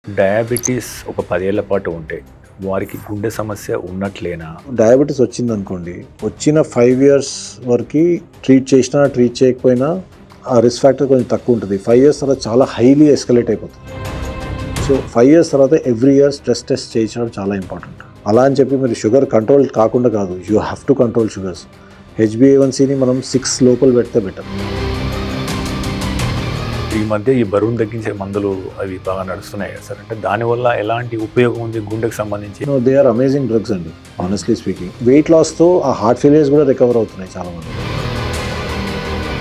Diabetes ఒక 10 ఏళ్ల పాటు ఉంటే వారికి గుండె సమస్య ఉన్నట్లేనా? డయాబెటీస్ వచ్చిందనుకోండి, వచ్చిన 5 ఇయర్స్ వరకు ట్రీట్ చేసినా ట్రీట్ చేయకపోయినా ఆ రిస్క్ ఫ్యాక్టర్ కొంచెం తక్కువ ఉంటుంది. 5 ఇయర్స్ తర్వాత చాలా హైలీ ఎస్కలేట్ అయిపోతుంది. సో 5 ఇయర్స్ తర్వాత ఎవ్రీ ఇయర్ స్ట్రెస్ టెస్ట్ చేయించడం చాలా ఇంపార్టెంట్. అలా అని చెప్పి మీరు షుగర్ కంట్రోల్ కాకుండా కాదు, you have to control sugars. HbA1cని మనం 6 లోపల పెడితే బెటర్. ఈ మధ్య ఈ బరువును తగ్గించే మందులు అవి బాగా నడుస్తున్నాయి కదా సార్, అంటే దానివల్ల ఎలాంటి ఉపయోగం ఉంది గుండెకు సంబంధించి? దే ఆర్ అమేజింగ్ డ్రగ్స్ అండి, ఆనెస్ట్లీ స్పీకింగ్. వెయిట్ లాస్తో ఆ హార్ట్ ఫెయిలియర్స్ కూడా రికవర్ అవుతున్నాయి చాలామంది.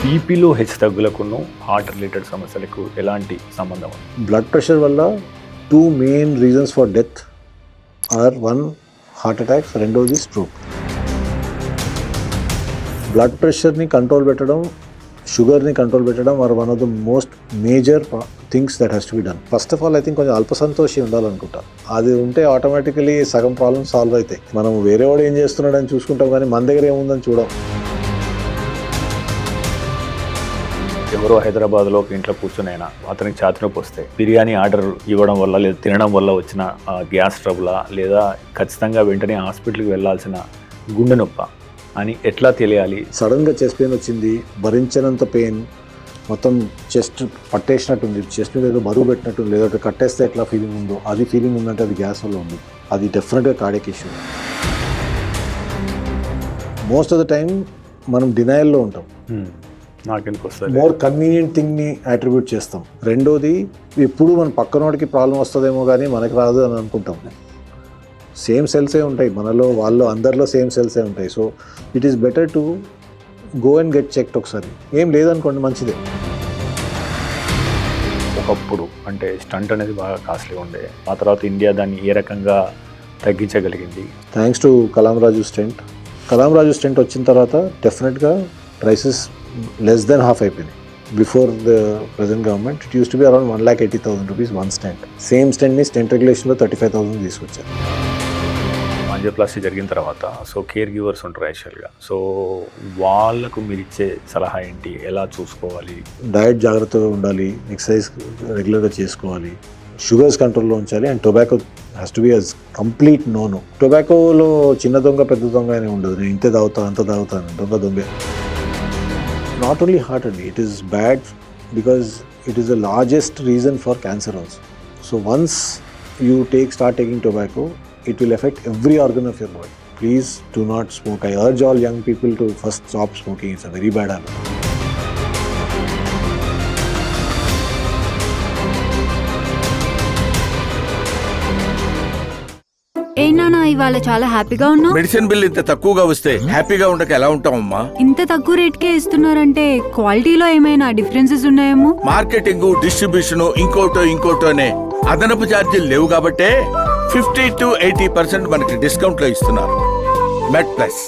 బీపీలో హెచ్చుతగ్గులకును హార్ట్ రిలేటెడ్ సమస్యలకు ఎలాంటి సంబంధం ఉంది? బ్లడ్ ప్రెషర్ వల్ల 2 main reasons for death are 1 heart attacks, రెండోది స్ట్రోక్. బ్లడ్ ప్రెషర్ని కంట్రోల్ పెట్టడం, షుగర్ని కంట్రోల్ పెట్టడం are one of the most major things that has to be done. First of all I think కొంచెం అల్పసంతోషి ఉండాలనుకుంటా. అది ఉంటే ఆటోమేటికలీ సగం ప్రాబ్లమ్స్ సాల్వ్ అవుతాయి. మనం వేరే వాడు ఏం చేస్తున్నాడని చూసుకుంటాం కానీ మన దగ్గర ఏముందని చూడం. ఎవరో హైదరాబాద్లో ఒక ఇంట్లో కూర్చునైనా అతనికి ఛాతీ నొప్పి వస్తే బిర్యానీ ఆర్డర్ ఇవ్వడం వల్ల లేదా తినడం వల్ల వచ్చిన గ్యాస్ ట్రబులా, లేదా ఖచ్చితంగా వెంటనే హాస్పిటల్కి వెళ్ళాల్సిన గుండె నొప్ప అని ఎట్లా తెలియాలి? సడన్గా చెస్ట్ పెయిన్ వచ్చింది, భరించినంత పెయిన్, మొత్తం చెస్ట్ పట్టేసినట్టుంది, చెస్ట్ మీద ఏదో బరువు పెట్టినట్టుంది, లేదా కట్టేస్తే ఎట్లా ఫీలింగ్ ఉందో అది ఫీలింగ్ ఉందంటే అది గ్యాస్ వల్ల ఉంది. అది డెఫినెట్గా cardiac issue. Most of the time మనం డినయల్లో ఉంటాం, నాకెందుకు వస్తుంది, మోర్ కన్వీనియంట్ థింగ్ని అట్రిబ్యూట్ చేస్తాం. రెండోది, ఎప్పుడు మన పక్కనోడికి ప్రాబ్లం వస్తుందేమో కానీ మనకు రాదు అని అనుకుంటాం. సేమ్ సెల్సే ఉంటాయి మనలో, వాళ్ళు అందరిలో సేమ్ సెల్సే ఉంటాయి. So it is better to go and get checked ఒకసారి. ఏం లేదనుకోండి, మంచిదే. ఒకప్పుడు అంటే స్టంట్ అనేది బాగా కాస్ట్లీ ఉండే, ఆ తర్వాత ఇండియా దాన్ని ఏ రకంగా తగ్గించగలిగింది? Thanks to Kalam Raju stent. Kalam Raju stent వచ్చిన తర్వాత డెఫినెట్గా ప్రైసెస్ లెస్ దెన్ హాఫ్ అయిపోయింది. Before the present government it use to be around 1,80,000 rupees one stent. Same స్టెంట్ని స్టెంట్ రెగ్యులేషన్లో 35,000 తీసుకొచ్చారు. యాంజియోప్లాస్టీ జరిగిన తర్వాత సో కేర్ గివర్స్ ఉంటారు యాక్చువల్గా, సో వాళ్ళకు మీరు ఇచ్చే సలహా ఏంటి? ఎలా చూసుకోవాలి? డయట్ జాగ్రత్తగా ఉండాలి, ఎక్సర్సైజ్ రెగ్యులర్గా చేసుకోవాలి, షుగర్స్ కంట్రోల్లో ఉంచాలి, and tobacco has to be as complete no. టొబాకోలో చిన్న దొంగ పెద్ద దొంగ అని ఉండదు. నేను ఇంతే తాగుతాను అంత తాగుతాను, దొంగ దొంగే. Not only heart only, it is bad because it is the largest reason for cancer also. So once you start taking tobacco, it will affect every organ of your body. Please do not smoke. I urge all young people to first stop smoking. It's a very bad habit. ఏ నాన్న, ఇవాళ చాలా హ్యాపీగా ఉన్నావు. Medicine bill ఇంత తక్కువగా వస్తే హ్యాపీగా ఉండక ఎలా ఉంటామమ్మా? ఇంత తక్కువ రేట్కే ఇస్తున్నారంటే క్వాలిటీలో ఏమైనా డిఫరెన్సెస్ ఉన్నాయేమో. మార్కెటింగ్, డిస్ట్రిబ్యూషన్, ఇంకోటోనే అదనపు ఛార్జీలు లేవు కాబట్టే 50 to 80% మనకి డిస్కౌంట్ లో ఇస్తున్నారు. Med Plus.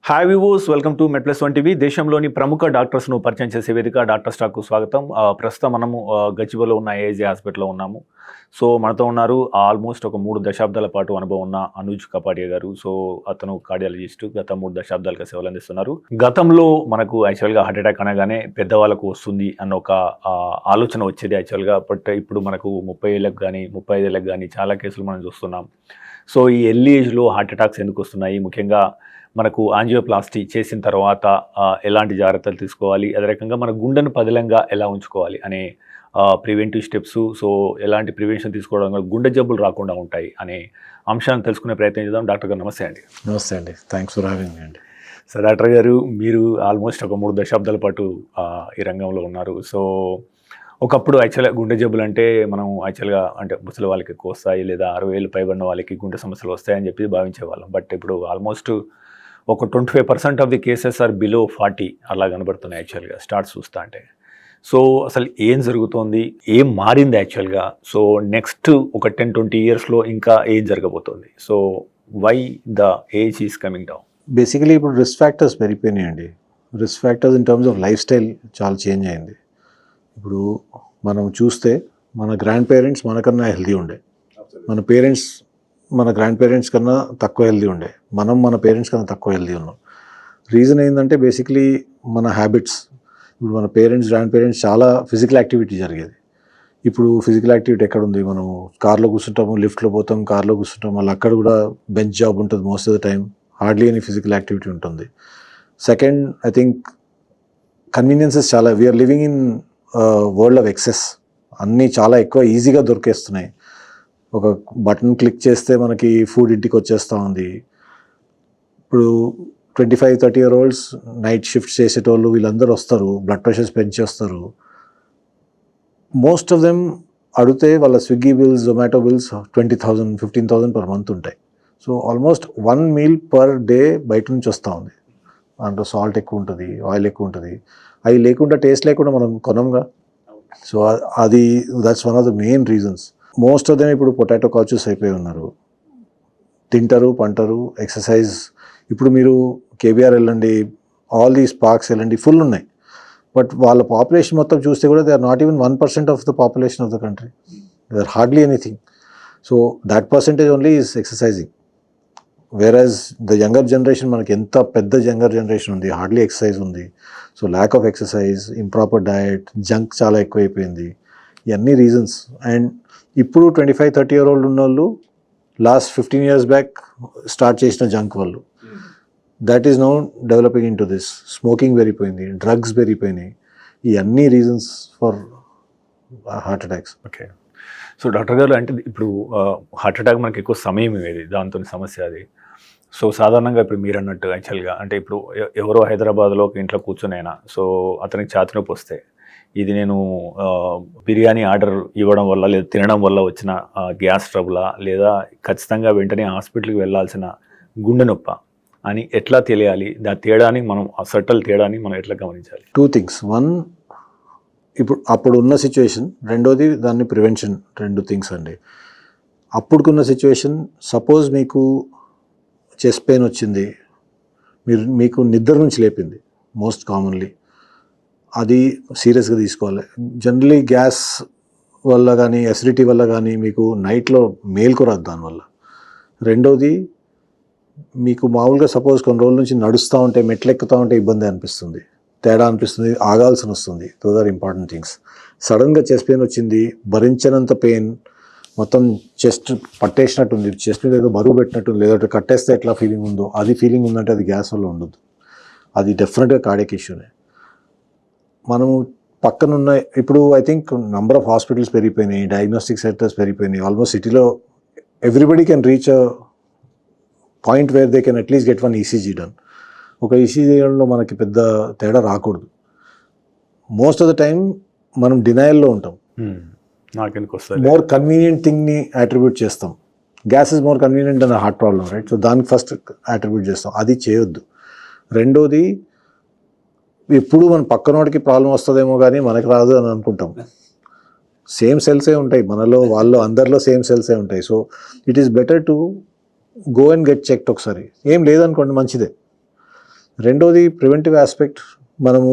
Hi viewers, welcome to Med Plus TV. దేశంలోని ప్రముఖ డాక్టర్స్ను పరిచయం చేసే వేదిక డాక్టర్ స్టాక్కు స్వాగతం. ప్రస్తుతం మనము గచ్చిబౌలిలో ఉన్న ఏజే హాస్పిటల్లో ఉన్నాము. సో మనతో ఉన్నారు ఆల్మోస్ట్ ఒక 3 దశాబ్దాల పాటు అనుభవం ఉన్న అనుజ్ కపాడియా గారు. సో అతను కార్డియాలజిస్ట్, గత 3 దశాబ్దాలుగా సేవలు అందిస్తున్నారు. గతంలో మనకు యాక్చువల్గా హార్ట్ అటాక్ అనగానే పెద్దవాళ్ళకు వస్తుంది అన్న ఒక ఆలోచన వచ్చేది యాక్చువల్గా. బట్ ఇప్పుడు మనకు 30 ఏళ్ళకి కానీ 35 ఏళ్ళకి కానీ చాలా కేసులు మనం చూస్తున్నాం. సో ఈ ఎర్లీ ఏజ్లో హార్ట్ అటాక్స్ ఎందుకు వస్తున్నాయి? ముఖ్యంగా మనకు యాంజియోప్లాస్టీ చేసిన తర్వాత ఎలాంటి జాగ్రత్తలు తీసుకోవాలి, అదే రకంగా మన గుండెను పదిలంగా ఎలా ఉంచుకోవాలి అనే ప్రివెంటివ్ స్టెప్స్, సో ఎలాంటి ప్రివెన్షన్ తీసుకోవడం వల్ల గుండె జబ్బులు రాకుండా ఉంటాయి అనే అంశాన్ని తెలుసుకునే ప్రయత్నం చేద్దాం. డాక్టర్ గారు నమస్తే అండి. నమస్తే అండి, థ్యాంక్స్ ఫర్ హ్యావింగ్ మీ అండి. సో డాక్టర్ గారు, మీరు ఆల్మోస్ట్ ఒక 3 దశాబ్దాల పాటు ఈ రంగంలో ఉన్నారు. సో ఒకప్పుడు యాక్చువల్గా గుండె జబ్బులు అంటే మనం యాక్చువల్గా అంటే ముసలి వాళ్ళకి ఎక్కువ వస్తాయి, లేదా 60 ఏళ్ళు పైబడిన వాళ్ళకి గుండె సమస్యలు వస్తాయని చెప్పి భావించేవాళ్ళం. బట్ ఇప్పుడు ఆల్మోస్ట్ ఒక 25% of the cases are below 40 అలా కనబడుతున్నాయి యాక్చువల్గా స్టార్ట్స్ చూస్తా అంటే. సో అసలు ఏం జరుగుతోంది, ఏం మారింది యాక్చువల్గా? సో నెక్స్ట్ ఒక 10-20 ఇయర్స్లో ఇంకా ఏం జరగబోతోంది? So why the age is coming down? Basically ఇప్పుడు రిస్క్ ఫ్యాక్టర్స్ పెరిగిపోయినాయండి. Risk factors in terms of lifestyle చాలా చేంజ్ అయింది. ఇప్పుడు మనం చూస్తే మన గ్రాండ్ పేరెంట్స్ మనకన్నా హెల్తీ ఉండే, మన గ్రాండ్ పేరెంట్స్ కన్నా తక్కువ హెల్తీ ఉండే, మన పేరెంట్స్ కన్నా తక్కువ హెల్తీ ఉన్నాం. రీజన్ ఏంటంటే బేసిక్లీ మన హ్యాబిట్స్. ఇప్పుడు మన పేరెంట్స్, గ్రాండ్ పేరెంట్స్ చాలా ఫిజికల్ యాక్టివిటీ జరిగేది. ఇప్పుడు ఫిజికల్ యాక్టివిటీ ఎక్కడ ఉంది? మనం కార్లో కూర్చుంటాము, లిఫ్ట్లో పోతాం, కార్లో కూర్చుంటాం, మళ్ళీ అక్కడ కూడా బెంచ్ జాబ్ ఉంటుంది most of the time. Hardly any physical activity ఉంటుంది. సెకండ్, ఐ థింక్ కన్వీనియన్సెస్ చాలా. We're living in world of excess. అన్నీ చాలా ఎక్కువ ఈజీగా దొరికేస్తున్నాయి. ఒక బటన్ క్లిక్ చేస్తే మనకి ఫుడ్ ఇంటికి వచ్చేస్తూ ఉంది. ఇప్పుడు 25-30 year olds నైట్ షిఫ్ట్ చేసేటోళ్ళు వీళ్ళందరూ వస్తారు, బ్లడ్ ప్రెషర్స్ పెంచేస్తారు. మోస్ట్ ఆఫ్ దెమ్ అడిగితే వాళ్ళ Swiggy bills, Zomato bills 20,000, 15,000 per month ఉంటాయి. So almost 1 meal per day బయట నుంచి వస్తూ ఉంది. దాంట్లో సాల్ట్ ఎక్కువ ఉంటుంది, ఆయిల్ ఎక్కువ ఉంటుంది. అవి లేకుండా, టేస్ట్ లేకుండా మనం కొనంగా. సో అది that's one of the main reasons. Most of them ఇప్పుడు పొటాటో కాచెస్ అయిపోయి ఉన్నారు. తింటారు, పంటారు, ఎక్సర్సైజ్. ఇప్పుడు మీరు కేబీఆర్ వెళ్ళండి, ఆల్ దీస్ పార్క్స్ వెళ్ళండి, ఫుల్ ఉన్నాయి. బట్ వాళ్ళ పాపులేషన్ మొత్తం చూస్తే కూడా they are not even 1% of the population of the country. They are hardly anything. So that percentage only is exercising. Whereas the younger generation, మనకి ఎంత పెద్ద యంగర్ జనరేషన్ ఉంది, హార్డ్లీ ఎక్సర్సైజ్ ఉంది. So lack of exercise, improper diet, junk చాలా ఎక్కువైపోయింది. ఇవన్నీ reasons. And ఇప్పుడు 25-30 year old ఉన్న వాళ్ళు లాస్ట్ 15 years బ్యాక్ స్టార్ట్ చేసిన జంక్ వాళ్ళు, that is now developing in to this. Smoking పెరిగిపోయింది, డ్రగ్స్ పెరిగిపోయినాయి. ఈ అన్ని reasons for heart attacks. Okay. So doctor గారు, అంటే ఇప్పుడు హార్ట్ అటాక్ మనకి ఎక్కువ సమయం ఇవ్వేది, దాంతో సమస్య అది. సో సాధారణంగా ఇప్పుడు మీరు అన్నట్టు యాక్చువల్గా అంటే ఇప్పుడు ఎవరో హైదరాబాద్లో ఒక ఇంట్లో కూర్చునైనా, సో అతనికి ఛాతీ నొప్పి వస్తే ఇది నేను బిర్యానీ ఆర్డర్ ఇవ్వడం వల్ల లేదా తినడం వల్ల వచ్చిన గ్యాస్ ట్రబులా, లేదా ఖచ్చితంగా వెంటనే హాస్పిటల్కి వెళ్ళాల్సిన గుండె నొప్ప అని ఎట్లా తెలియాలి? దాని తేడాని మనం, ఆ సట్టల్ తేడాని మనం ఎట్లా గమనించాలి? 2 things. 1, ఇప్పుడు అప్పుడు ఉన్న సిచ్యువేషన్. రెండోది దాన్ని ప్రివెన్షన్. 2 things అండి. అప్పుడుకున్న సిచ్యువేషన్, సపోజ్ మీకు చెస్ట్ పెయిన్ వచ్చింది, మీకు నిద్ర నుంచి లేపింది మోస్ట్ కామన్లీ, అది సీరియస్గా తీసుకోవాలి. జనరలీ గ్యాస్ వల్ల కానీ, అసిడిటీ వల్ల కానీ మీకు నైట్లో మేల్కొరాదు దానివల్ల. రెండోది, మీకు మామూలుగా సపోజ్ కొన్ని రోజుల నుంచి నడుస్తూ ఉంటే, మెట్లు ఎక్కుతూ ఉంటే ఇబ్బంది అనిపిస్తుంది, తేడా అనిపిస్తుంది, ఆగాల్సి వస్తుంది. Those are important things. సడన్గా చెస్ట్ పెయిన్ వచ్చింది, భరించినంత పెయిన్, మొత్తం చెస్ట్ పట్టేసినట్టుంది, చెస్ట్ మీద ఏదో బరువు పెట్టినట్టుంది, లేదంటే కట్టేస్తే ఎట్లా ఫీలింగ్ ఉందో అది ఫీలింగ్ ఉందంటే అది గ్యాస్ వల్ల ఉండదు. అది డెఫినెట్గా కార్డియాక్ ఇష్యూనే. మనము పక్కనున్న, ఇప్పుడు I think number of hospitals పెరిగిపోయినాయి, డయాగ్నోస్టిక్ సెంటర్స్ పెరిగిపోయినాయి. ఆల్మోస్ట్ సిటీలో everybody can reach a point where they can at least get 1 ECG done. ఒక ECG చేయడంలో మనకి పెద్ద తేడా రాకూడదు. మోస్ట్ ఆఫ్ ద టైం మనం డినయల్లో ఉంటాం. నాకెందుకు వస్తుంది? మోర్ కన్వీనియంట్ థింగ్ని అట్రిబ్యూట్ చేస్తాం. గ్యాస్ ఇస్ మోర్ కన్వీనియంట్ అన్న హార్ట్ ప్రాబ్లమ్, రైట్? సో దానికి ఫస్ట్ అట్రిబ్యూట్ చేస్తాం. అది చేయొద్దు. రెండోది, ఎప్పుడు మన పక్కనోడికి ప్రాబ్లం వస్తుందేమో కానీ మనకు రాదు అని అనుకుంటాం. సేమ్ సెల్సే ఉంటాయి మనలో, వాళ్ళు అందరిలో సేమ్ సెల్సే ఉంటాయి. So it is better to go and get checked ఒకసారి. ఏం లేదనుకోండి, మంచిదే. రెండోది, ప్రివెంటివ్ ఆస్పెక్ట్. మనము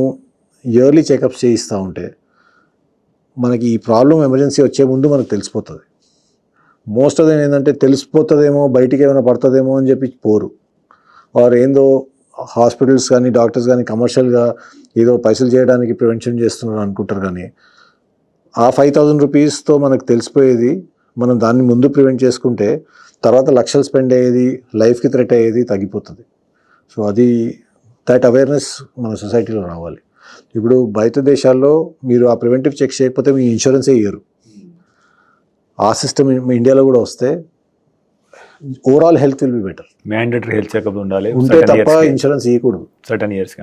ఇయర్లీ చెకప్స్ చేయిస్తూ ఉంటే మనకి ఈ ప్రాబ్లం ఎమర్జెన్సీ వచ్చే ముందు మనకు తెలిసిపోతుంది. మోస్ట్ ఆఫ్ దెమ్ ఏంటంటే తెలిసిపోతుందేమో, బయటికి ఏమైనా పడుతుందేమో అని చెప్పి పోరు. ఆర్ ఏందో హాస్పిటల్స్ కానీ డాక్టర్స్ కానీ కమర్షియల్గా ఏదో పైసలు చేయడానికి ప్రివెన్షన్ చేస్తున్నారు అనుకుంటారు. కానీ ఆ 5,000 రూపీస్తో మనకు తెలిసిపోయేది, మనం దాన్ని ముందు ప్రివెంట్ చేసుకుంటే తర్వాత లక్షలు స్పెండ్ అయ్యేది, లైఫ్కి థ్రెట్ అయ్యేది తగ్గిపోతుంది. సో అది, దట్ అవేర్నెస్ మన సొసైటీలో రావాలి. ఇప్పుడు బయట దేశాల్లో మీరు ఆ ప్రివెంటివ్ చెక్ చేయకపోతే మీ ఇన్సూరెన్సే ఇయ్యరు. ఆ సిస్టమ్ ఇండియాలో కూడా వస్తే overall health will be better. Mandatory health checkup ఉండాలి, ఉంటే తప్ప ఇన్సూరెన్స్ ఇవ్వకూడదు సర్టన్ ఇయర్స్.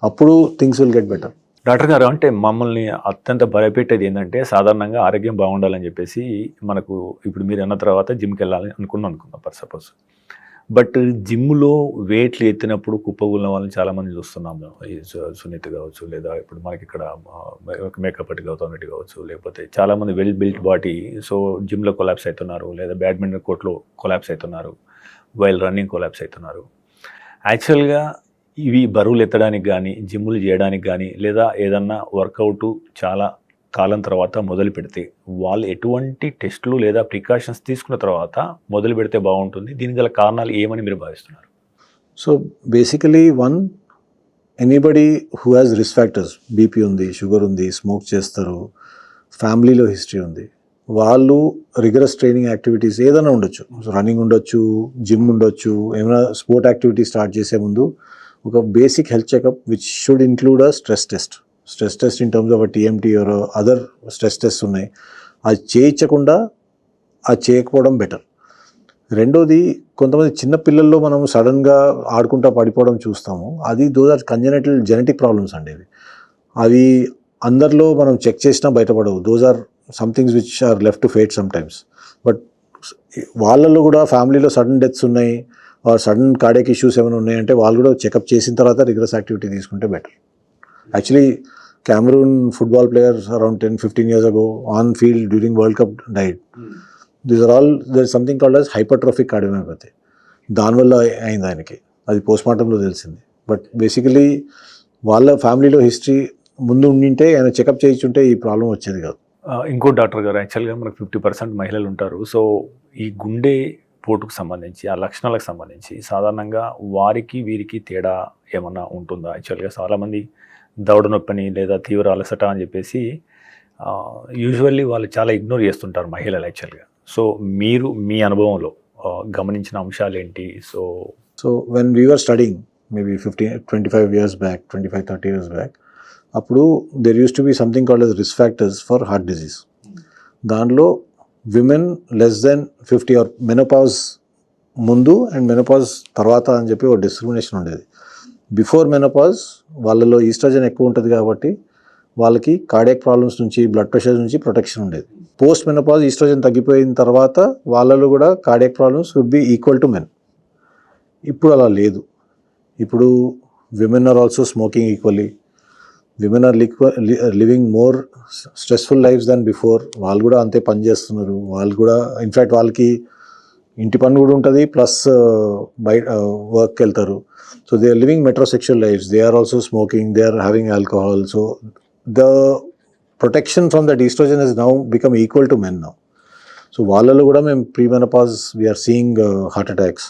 అప్పుడు things will get better. Doctor గారు, అంటే మమ్మల్ని అత్యంత భయపెట్టేది ఏంటంటే, సాధారణంగా ఆరోగ్యం బాగుండాలని చెప్పేసి మనకు ఇప్పుడు మీరు అన్న తర్వాత జిమ్కి వెళ్ళాలని అనుకుందాం ఫర్ సపోజ్. బట్ జిమ్లో వెయిట్లు ఎత్తినప్పుడు కుప్పగూలిన వాళ్ళని చాలామంది చూస్తున్నాము. ఈ సునీత కావచ్చు, లేదా ఇప్పుడు మనకి ఇక్కడ మేకప్ అట్టి గౌతమ్ కావచ్చు, లేకపోతే చాలామంది వెల్ బిల్ట్ బాడీ, సో జిమ్లో కొలాప్స్ అవుతున్నారు, లేదా బ్యాడ్మింటన్ కోర్ట్లో కొలాప్స్ అవుతున్నారు, వైల్ రన్నింగ్ కొలాప్స్ అవుతున్నారు. యాక్చువల్గా ఇవి బరువులు ఎత్తడానికి కానీ, జిమ్ములు చేయడానికి కానీ, లేదా ఏదన్నా వర్కౌట్ చాలా కాలం తర్వాత మొదలు పెడితే వాళ్ళు ఎటువంటి టెస్టులు లేదా ప్రికాషన్స్ తీసుకున్న తర్వాత మొదలు పెడితే బాగుంటుంది? దీనికి గల కారణాలు ఏమని మీరు భావిస్తున్నారు? So basically anybody who has risk factors, BP ఉంది, షుగర్ ఉంది, స్మోక్ చేస్తారు, ఫ్యామిలీలో హిస్టరీ ఉంది, వాళ్ళు రిగరస్ ట్రైనింగ్ యాక్టివిటీస్ ఏదైనా ఉండొచ్చు, రన్నింగ్ ఉండొచ్చు, జిమ్ ఉండొచ్చు, ఏమైనా స్పోర్ట్ యాక్టివిటీ స్టార్ట్ చేసే ముందు ఒక basic health checkup which should include a stress test in terms of a TMT or other stress test ఉన్నాయి. అది చేయకుండా అది చేయకపోవడం బెటర్. రెండోది, కొంతమంది చిన్న పిల్లల్లో మనం సడన్గా ఆడుకుంటా పడిపోవడం చూస్తాము. Those are congenital genetic problems అండి. అవి అందరిలో మనం చెక్ చేసినా బయటపడవు. Those are somethings which are left to fate some times. But వాళ్ళలో కూడా ఫ్యామిలీలో సడన్ డెత్స్ ఉన్నాయి ఆర్ సడన్ కార్డియాక్ ఇష్యూస్ ఏమైనా ఉన్నాయంటే వాళ్ళు కూడా చెకప్ చేసిన తర్వాత రిగరస్ యాక్టివిటీ తీసుకుంటే better. Actually Cameroon football players around 10-15 years ago on field during World Cup died. There's something called as hypertrophic cardiomyopathy. దానివల్ల అయింది ఆయనకి, అది పోస్ట్మార్టంలో తెలిసింది. బట్ బేసికలీ వాళ్ళ ఫ్యామిలీలో హిస్టరీ ముందు ఉండింటే ఆయన చెకప్ చేయించుంటే ఈ ప్రాబ్లం వచ్చేది కాదు. ఇంకో డాక్టర్ గారు, యాక్చువల్గా మనకు 50% మహిళలు ఉంటారు. సో ఈ గుండె పోటుకు సంబంధించి ఆ లక్షణాలకు సంబంధించి సాధారణంగా వారికి వీరికి తేడా ఏమన్నా ఉంటుందా? యాక్చువల్గా చాలామంది దవడ నొప్పిని లేదా తీవ్ర అలసట అని చెప్పేసి యూజువల్లీ వాళ్ళు చాలా ఇగ్నోర్ చేస్తుంటారు మహిళలు యాక్చువల్గా. సో మీరు మీ అనుభవంలో గమనించిన అంశాలు ఏంటి? So when we were studying maybe 25 years back, 25-30 years back, అప్పుడు there used to be something called as risk factors for heart disease. దానిలో women less than 50 or menopause ముందు అండ్ మెనోపాజ్ తర్వాత అని చెప్పి ఒక డిస్క్రిమినేషన్ ఉండేది. బిఫోర్ మెనోపాజ్ వాళ్ళలో oestrogen ఎక్కువ ఉంటుంది కాబట్టి వాళ్ళకి కార్డియాక్ ప్రాబ్లమ్స్ నుంచి, బ్లడ్ ప్రెషర్ నుంచి ప్రొటెక్షన్ ఉండేది. పోస్ట్ మెనోపాజ్ ఈస్ట్రోజన్ తగ్గిపోయిన తర్వాత వాళ్ళలో కూడా cardiac problems would be equal to men. ఇప్పుడు అలా లేదు. ఇప్పుడు women are also smoking equally, women are living more stressful lives than before. వాళ్ళు కూడా అంతే పని చేస్తున్నారు. వాళ్ళు కూడా ఇన్ఫ్యాక్ట్ వాళ్ళకి ఇంటి పని కూడా ఉంటుంది, ప్లస్ బయట వర్క్కి వెళ్తారు. So they are living metrosexual lives. They are also smoking. They are having alcohol. So the protection from that estrogen has now become equal to men now. So వాళ్ళలో కూడా మేము pre-menopause we are seeing heart attacks.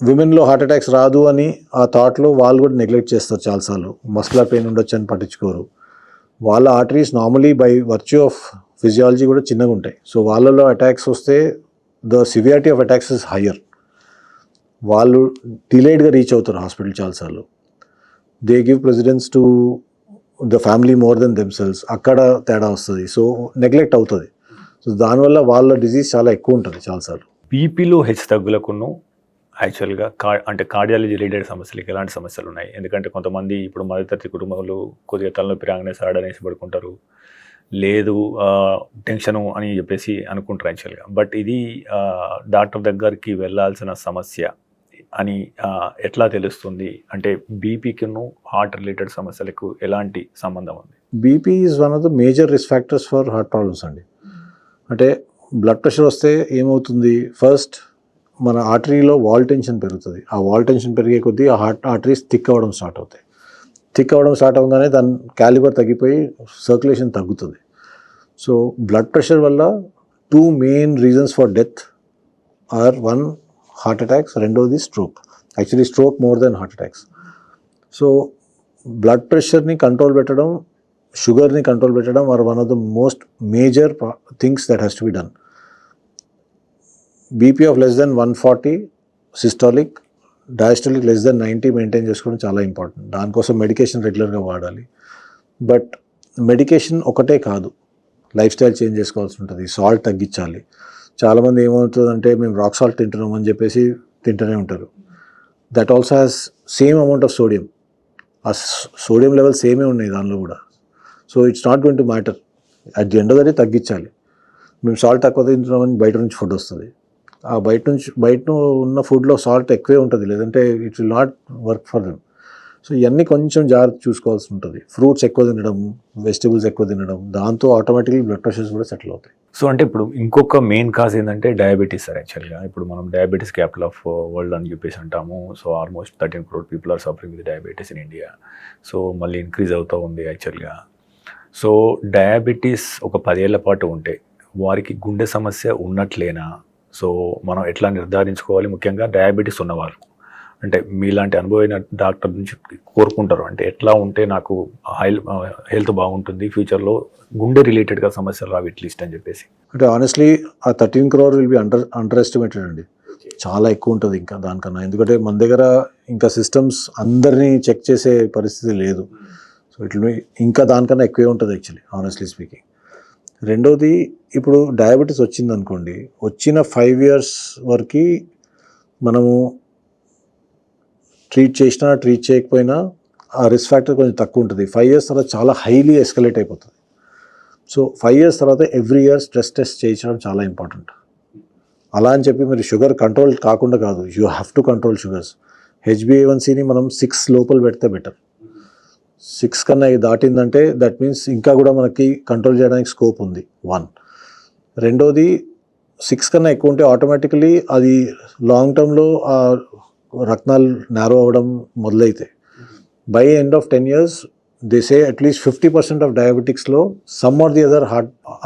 విమెన్లో heart attacks రాదు అని ఆ థాట్లో వాళ్ళు కూడా neglect చేస్తారు చాలాసార్లు. మస్కులర్ పెయిన్ ఉండొచ్చు అని పట్టించుకోరు. వాళ్ళ arteries normally by virtue of physiology కూడా చిన్నగా ఉంటాయి. సో వాళ్ళలో అటాక్స్ వస్తే the severity of attacks is higher. వాళ్ళు డిలేడ్గా రీచ్ అవుతారు హాస్పిటల్ చాలాసార్లు. They give precedence to the family more than themselves. అక్కడ తేడా వస్తుంది. సో నెగ్లెక్ట్ అవుతుంది. సో దానివల్ల వాళ్ళ డిజీజ్ చాలా ఎక్కువ ఉంటుంది చాలాసార్లు. బీపీలో హెచ్చు తగ్గులకును యాక్చువల్గా అంటే కార్డియాలజీ రిలేటెడ్ సమస్యలకి ఎలాంటి సమస్యలు ఉన్నాయి? ఎందుకంటే కొంతమంది ఇప్పుడు మధ్యతరగతి కుటుంబాలు కొద్దిగా తలనొప్పి రాగానే సాడనేసి పడుకుంటారు, లేదు టెన్షను అని చెప్పేసి అనుకుంటారు యాక్చువల్గా. బట్ ఇది డాక్టర్ దగ్గరికి వెళ్ళాల్సిన సమస్య అని ఎట్లా తెలుస్తుంది? అంటే బీపీకిను హార్ట్ రిలేటెడ్ సమస్యలకు ఎలాంటి సంబంధం ఉంది? BP is one of the major risk factors for heart problems అండి. అంటే బ్లడ్ ప్రెషర్ వస్తే ఏమవుతుంది, ఫస్ట్ మన ఆర్టరీలో వాల్ టెన్షన్ పెరుగుతుంది. ఆ వాల్ టెన్షన్ పెరిగే కొద్దీ ఆ హార్ట్ ఆర్టరీస్ థిక్ అవ్వడం స్టార్ట్ అవుతాయి. థిక్ అవ్వడం స్టార్ట్ అవ్వగానే దాని క్యాలిబర్ తగ్గిపోయి సర్క్యులేషన్ తగ్గుతుంది. సో బ్లడ్ ప్రెషర్ వల్ల 2 main reasons for death are, 1 heart attacks, రెండోది stroke. Actually stroke more than heart attacks. So blood ప్రెషర్ని కంట్రోల్ పెట్టడం, షుగర్ని కంట్రోల్ పెట్టడం are one of the most major things that has to be done. BP of less than 140 systolic, diastolic less than 90 maintain చేసుకోవడం చాలా important. దానికోసం medication రెగ్యులర్గా వాడాలి. But medication ఒకటే కాదు, లైఫ్ స్టైల్ చేంజ్ చేసుకోవాల్సి ఉంటుంది. సాల్ట్ తగ్గించాలి. చాలామంది ఏమవుతుందంటే మేము రాక్ సాల్ట్ తింటున్నాం అని చెప్పేసి తింటూనే ఉంటారు. That also has same amount of sodium. ఆ సోడియం లెవెల్ సేమే ఉన్నాయి దానిలో కూడా. So it's not going to matter. At the end of the day తగ్గించాలి. మేము సాల్ట్ తక్కువ తింటున్నామని బయట నుంచి ఫుడ్ వస్తుంది. ఆ బయట ఉన్న ఫుడ్లో సాల్ట్ ఎక్కువే ఉంటుంది, లేదంటే it will not work for them. So ఇవన్నీ కొంచెం జాగ్రత్త చూసుకోవాల్సి ఉంటుంది. ఫ్రూట్స్ ఎక్కువ తినడం, వెజిటబుల్స్ ఎక్కువ తినడం, దాంతో ఆటోమేటిక్లీ బ్లడ్ ప్రెషర్స్ కూడా సెటిల్ అవుతాయి. సో అంటే ఇప్పుడు ఇంకొక మెయిన్ కాజ్ ఏంటంటే డయాబెటీస్ సార్. యాక్చువల్గా ఇప్పుడు మనం డయాబెటీస్ క్యాపిటల్ ఆఫ్ వరల్డ్ అని చెప్పేసి అంటాము. So almost 13 crore people are suffering with diabetes in India. So మళ్ళీ ఇంక్రీజ్ అవుతూ ఉంది యాక్చువల్గా. సో డయాబెటీస్ ఒక 10 ఏళ్ల పాటు ఉంటే వారికి గుండె సమస్య ఉన్నట్లేనా? సో మనం ఎట్లా నిర్ధారించుకోవాలి, ముఖ్యంగా డయాబెటీస్ ఉన్నవారు? అంటే మీలాంటి అనుభవైన డాక్టర్ నుంచి కోరుకుంటారు అంటే ఎట్లా ఉంటే నాకు హెల్త్ బాగుంటుంది ఫ్యూచర్లో గుండె రిలేటెడ్గా సమస్యలు రావు అట్లీస్ట్ అని చెప్పేసి? అంటే ఆనెస్ట్లీ ఆ 13 crore will be under estimated అండి. చాలా ఎక్కువ ఉంటుంది ఇంకా దానికన్నా, ఎందుకంటే మన దగ్గర ఇంకా సిస్టమ్స్ అందరినీ చెక్ చేసే పరిస్థితి లేదు. సో ఇట్లా ఇంకా దానికన్నా ఎక్కువే ఉంటుంది యాక్చువల్లీ, ఆనెస్ట్లీ స్పీకింగ్. రెండోది, ఇప్పుడు డయాబెటీస్ వచ్చింది అనుకోండి, వచ్చిన 5 years వరకు మనము ట్రీట్ చేసినా ట్రీట్ చేయకపోయినా ఆ రిస్క్ ఫ్యాక్టర్ కొంచెం తక్కువ ఉంటుంది. 5 years తర్వాత చాలా హైలీ ఎస్కలేట్ అయిపోతుంది. సో 5 years తర్వాత ఎవ్రీ ఇయర్ స్ట్రెస్ టెస్ట్ చేయించడం చాలా ఇంపార్టెంట్. అలా అని చెప్పి మరి షుగర్ కంట్రోల్ కాకుండా కాదు, you have to control sugars. HbA1cని మనం 6 లోపల పెడితే బెటర్. 6 కన్నా దాటిందంటే దట్ మీన్స్ ఇంకా కూడా మనకి కంట్రోల్ చేయడానికి స్కోప్ ఉంది, 1. రెండోది, 6 కన్నా ఎక్కువ ఉంటే ఆటోమేటికలీ అది లాంగ్ టర్మ్లో రక్తాలు నేరో అవ్వడం మొదలైతాయి. By end of 10 years they say at least 50% of డయాబెటిక్స్లో సమ్ ఆర్ ది అదర్